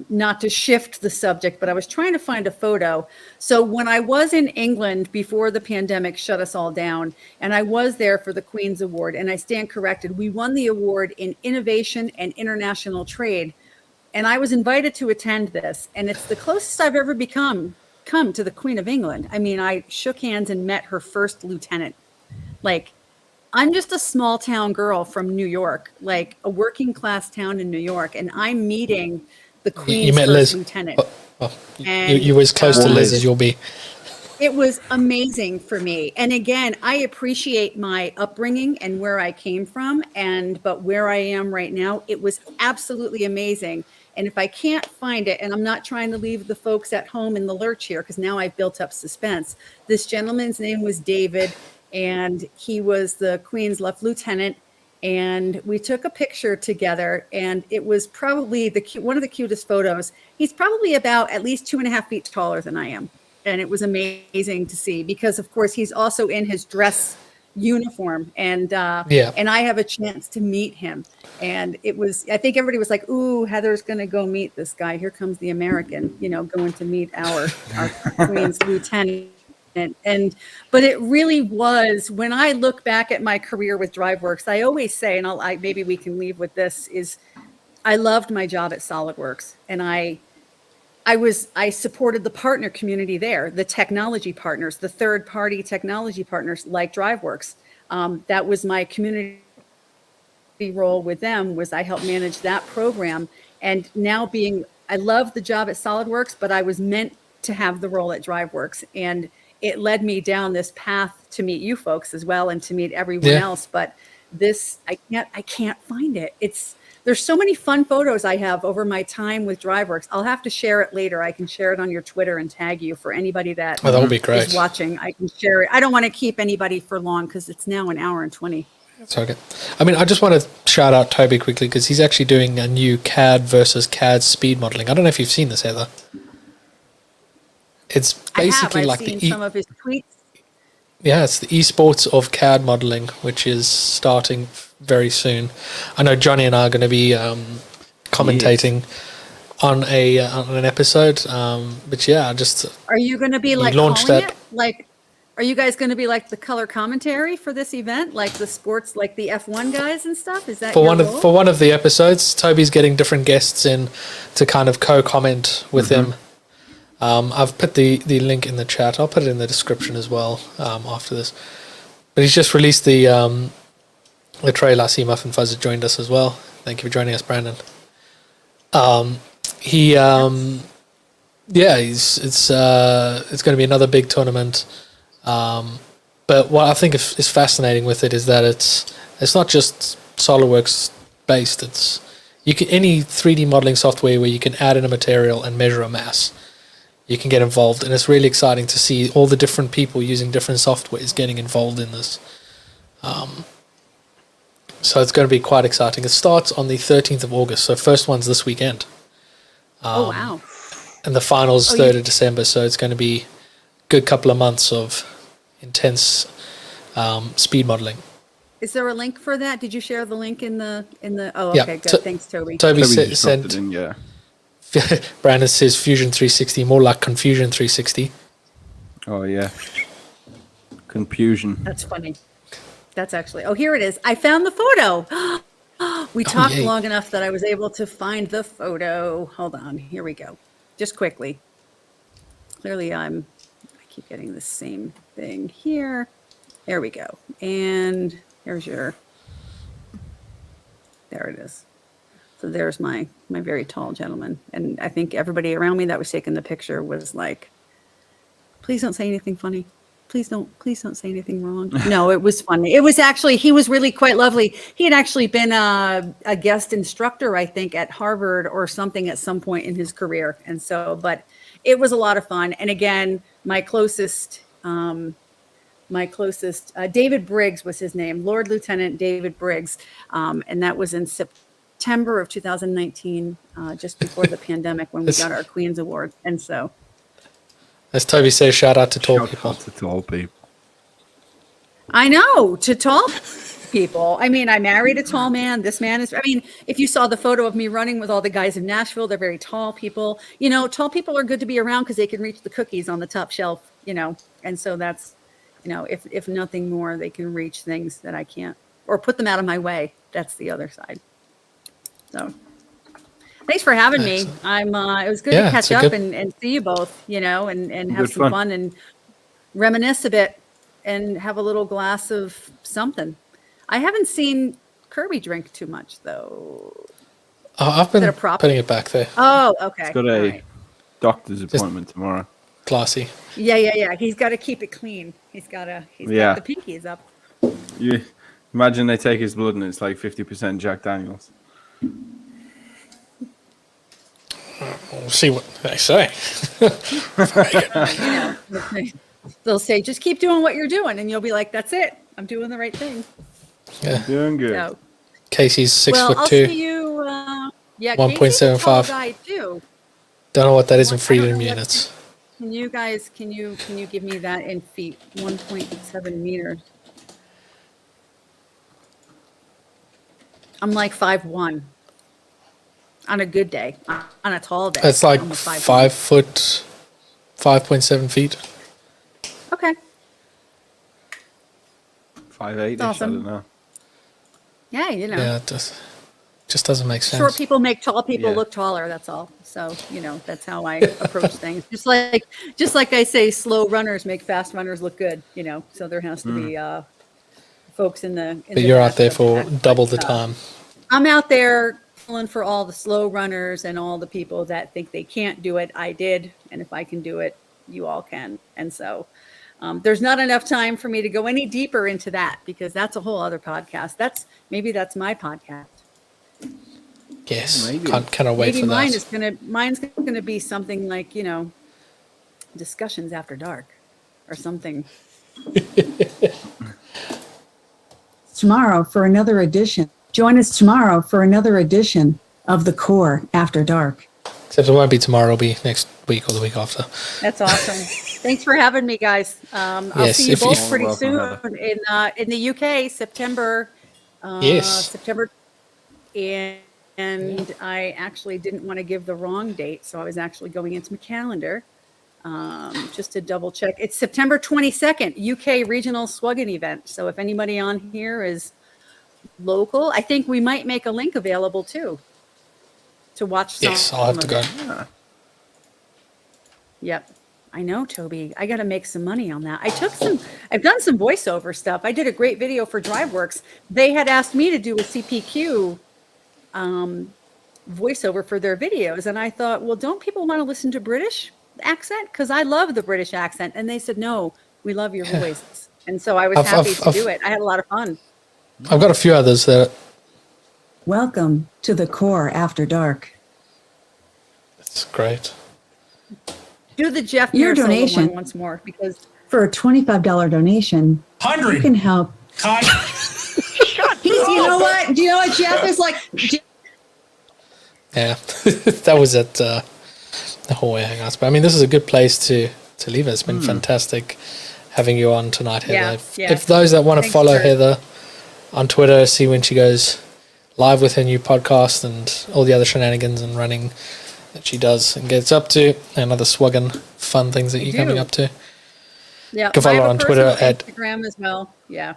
not to shift the subject, but I was trying to find a photo. So when I was in England before the pandemic shut us all down, and I was there for the Queen's Award, and I stand corrected, we won the award in innovation and international trade. And I was invited to attend this, and it's the closest I've ever come to the Queen of England. I mean, I shook hands and met her first lieutenant. Like, I'm just a small town girl from New York, like a working class town in New York, and I'm meeting the Queen's first lieutenant. You were as close to Liz as you'll be. It was amazing for me. And again, I appreciate my upbringing and where I came from, but where I am right now, it was absolutely amazing. And if I can't find it, and I'm not trying to leave the folks at home in the lurch here, because now I've built up suspense. This gentleman's name was David, and he was the Queen's left lieutenant. And we took a picture together, and it was probably one of the cutest photos. He's probably about at least 2.5 feet taller than I am. And it was amazing to see because, of course, he's also in his dress uniform. And I have a chance to meet him. And I think everybody was like, ooh, Heather's going to go meet this guy. Here comes the American, going to meet our Queen's lieutenant. But it really was, when I look back at my career with DriverWorks, I always say, and maybe we can leave with this, is I loved my job at SolidWorks, and I supported the partner community there, the technology partners, the third party technology partners like DriverWorks. That was my community role with them, was I helped manage that program. And now I love the job at SolidWorks, but I was meant to have the role at DriverWorks. And it led me down this path to meet you folks as well and to meet everyone else. But I can't find it. There's so many fun photos I have over my time with DriverWorks. I'll have to share it later. I can share it on your Twitter and tag you for anybody that would be great. Is watching. I can share it. I don't want to keep anybody for long because it's now 1 hour and 20. That's okay. I mean, I just want to shout out Toby quickly because he's actually doing a new CAD versus CAD speed modeling. I don't know if you've seen this, Heather. It's basically I've seen some of his tweets. Yeah, it's the esports of CAD modeling, which is starting very soon. I know Jonny and I are going to be commentating on an episode. But yeah, are you going to be like launched calling that? It? Like, are you guys going to be like the color commentary for this event, like the sports, like the F1 guys and stuff? Is that for one of the episodes? Toby's getting different guests in to kind of co-comment with them. I've put the link in the chat. I'll put it in the description as well after this. But he's just released the trailer. I see Muffin Fuzz has joined us as well. Thank you for joining us, Brandon. It's going to be another big tournament. But what I think is fascinating with it is that it's not just SolidWorks based. It's any 3D modeling software where you can add in a material and measure a mass. You can get involved, and it's really exciting to see all the different people using different softwares getting involved in this. So it's going to be quite exciting. It starts on the 13th of August, so first one's this weekend. Oh, wow. And the final's 3rd of December, so it's going to be a good couple of months of intense speed modeling. Is there a link for that? Did you share the link in the? Oh, Yeah, okay, good. Thanks, Toby. Toby just dropped sent. it in, yeah. Brandon says Fusion 360, more like Confusion 360. Oh yeah. Confusion. That's funny. That's actually. Oh, here it is. I found the photo. We talked yay. long enough that I was able to find the photo. Hold on. Here we go. Just quickly. Clearly, I keep getting the same thing here. There we go. And here's your. There it is. So there's my very tall gentleman. And I think everybody around me that was taking the picture was like, please don't say anything funny. Please don't say anything wrong. No, it was funny. It was actually, he was really quite lovely. He had actually been a guest instructor, I think, at Harvard or something at some point in his career. And so, but it was a lot of fun. And again, my closest, David Briggs was his name, Lord Lieutenant David Briggs. And that was in September of 2019, just before the pandemic when we got our Queen's Award. And so. As Toby says, shout out to tall people. Shout out to tall people. I know, to tall people. I mean, I married a tall man. This man is, I mean, if you saw the photo of me running with all the guys in Nashville, they're very tall people. You know, tall people are good to be around because they can reach the cookies on the top shelf, you know. And so that's, you know, if nothing more, they can reach things that I can't, or put them out of my way. That's the other side. So. Thanks for having me. It was good to catch up and see you both, you know, and have some fun and reminisce a bit and have a little glass of something. I haven't seen Kirby drink too much though. Oh, I've been putting it back there. Oh, okay. He's got a doctor's appointment tomorrow. Classy. Yeah. He's got to keep it clean. He's got the pinkies up. You imagine they take his blood and it's like 50% Jack Daniels. We'll see what they say. They'll say, just keep doing what you're doing. And you'll be like, that's it. I'm doing the right thing. Yeah. Doing good. So, Casey's 6'2". I'll see you. 1.75. Guy too. Don't know what that is in freedom units. Can you give me that in feet? 1.7 meters. I'm like 5'1". On a good day, on a tall day. It's like 5 foot, 5.7 feet. Okay. 5'8". Awesome. I don't know. Yeah, you know. Yeah, it just doesn't make sense. Short people make tall people look taller. That's all. So that's how I approach things. Just like I say, slow runners make fast runners look good. You know, so there has to be folks in the. But you're out there for double the time. I'm out there. For all the slow runners and all the people that think they can't do it. I did, and if I can do it, you all can. And so there's not enough time for me to go any deeper into that because that's a whole other podcast. That's my podcast. Yes, cannot wait for that. Mine's gonna be something like, you know, discussions after dark or something. Tomorrow for another edition. Join us tomorrow for another edition of The Core After Dark. Except it won't be tomorrow, it'll be next week or the week after. That's awesome. Thanks for having me, guys. I'll see you both pretty soon in the UK, September. September. And I actually didn't want to give the wrong date, so I was actually going into my calendar just to double check. It's September 22nd, UK Regional Swaggin event. So if anybody on here is local, I think we might make a link available too to watch some. Yes, I'll have to go. Yep, I know, Toby. I got to make some money on that. I've done some voiceover stuff. I did a great video for DriverWorks. They had asked me to do a CPQ voiceover for their videos, and I thought, well, don't people want to listen to British accent? Because I love the British accent. And they said, no, we love your voice. And so I was happy to do it. I had a lot of fun. I've got a few others that. Welcome to The Core After Dark. That's great. Do the Jeff Your donation one once more, because for a $25 donation, 100. You can help. You know what? Do you know what Jeff is like? Yeah, that was at hallway hangouts. But I mean, this is a good place to leave it. It's been fantastic having you on tonight, Heather. If those that want to follow Heather on Twitter, see when she goes live with her new podcast and all the other shenanigans and running that she does and gets up to, and other swaggin' fun things that you're coming up to. Yeah, you can follow her on Twitter at Instagram as well. Yeah,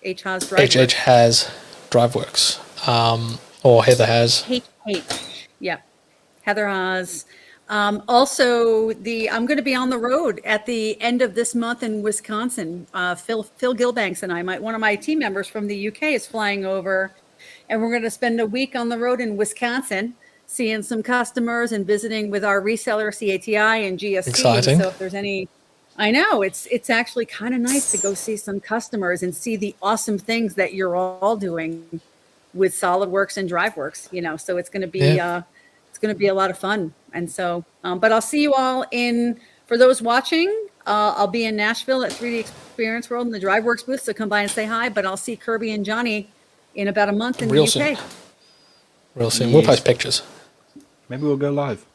H Hasz DriverWorks. HH Hasz DriverWorks, or Heather Hasz. Yeah, Heather Hasz. Also, I'm going to be on the road at the end of this month in Wisconsin. Phil Gilbanks and one of my team members from the UK, is flying over, and we're going to spend a week on the road in Wisconsin, seeing some customers and visiting with our reseller CATI and GSC. Exciting. So if there's any, I know it's actually kind of nice to go see some customers and see the awesome things that you're all doing with SolidWorks and DriveWorks. So it's going to be it's going to be a lot of fun. And so, but I'll see you all for those watching, I'll be in Nashville at 3D Experience World in the DriveWorks booth. So come by and say hi. But I'll see Kirby and Jonny in about a month in the UK. Soon. Real soon. We'll post pictures. Maybe we'll go live.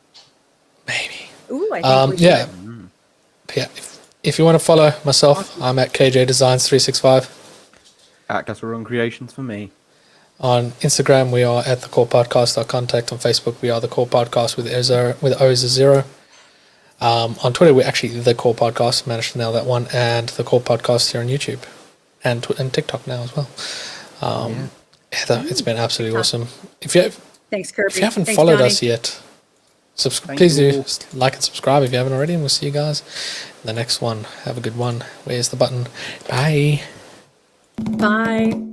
Maybe. Ooh, I think we should. Yeah. If you want to follow myself, I'm at KJ Designs 365. At Castle Run Creations for me. On Instagram, we are at The Core Podcast. Our contact on Facebook, we are The Core Podcast with O is a 0. On Twitter, we're actually The Core Podcast. Managed to nail that one. And The Core Podcast here on YouTube. And TikTok now as well. Heather, it's been absolutely awesome. Thanks, Kirby. If you haven't Thanks, followed Jonny. us yet, please do like and subscribe if you haven't already. And we'll see you guys in the next one. Have a good one. Where's the button? Bye. Bye.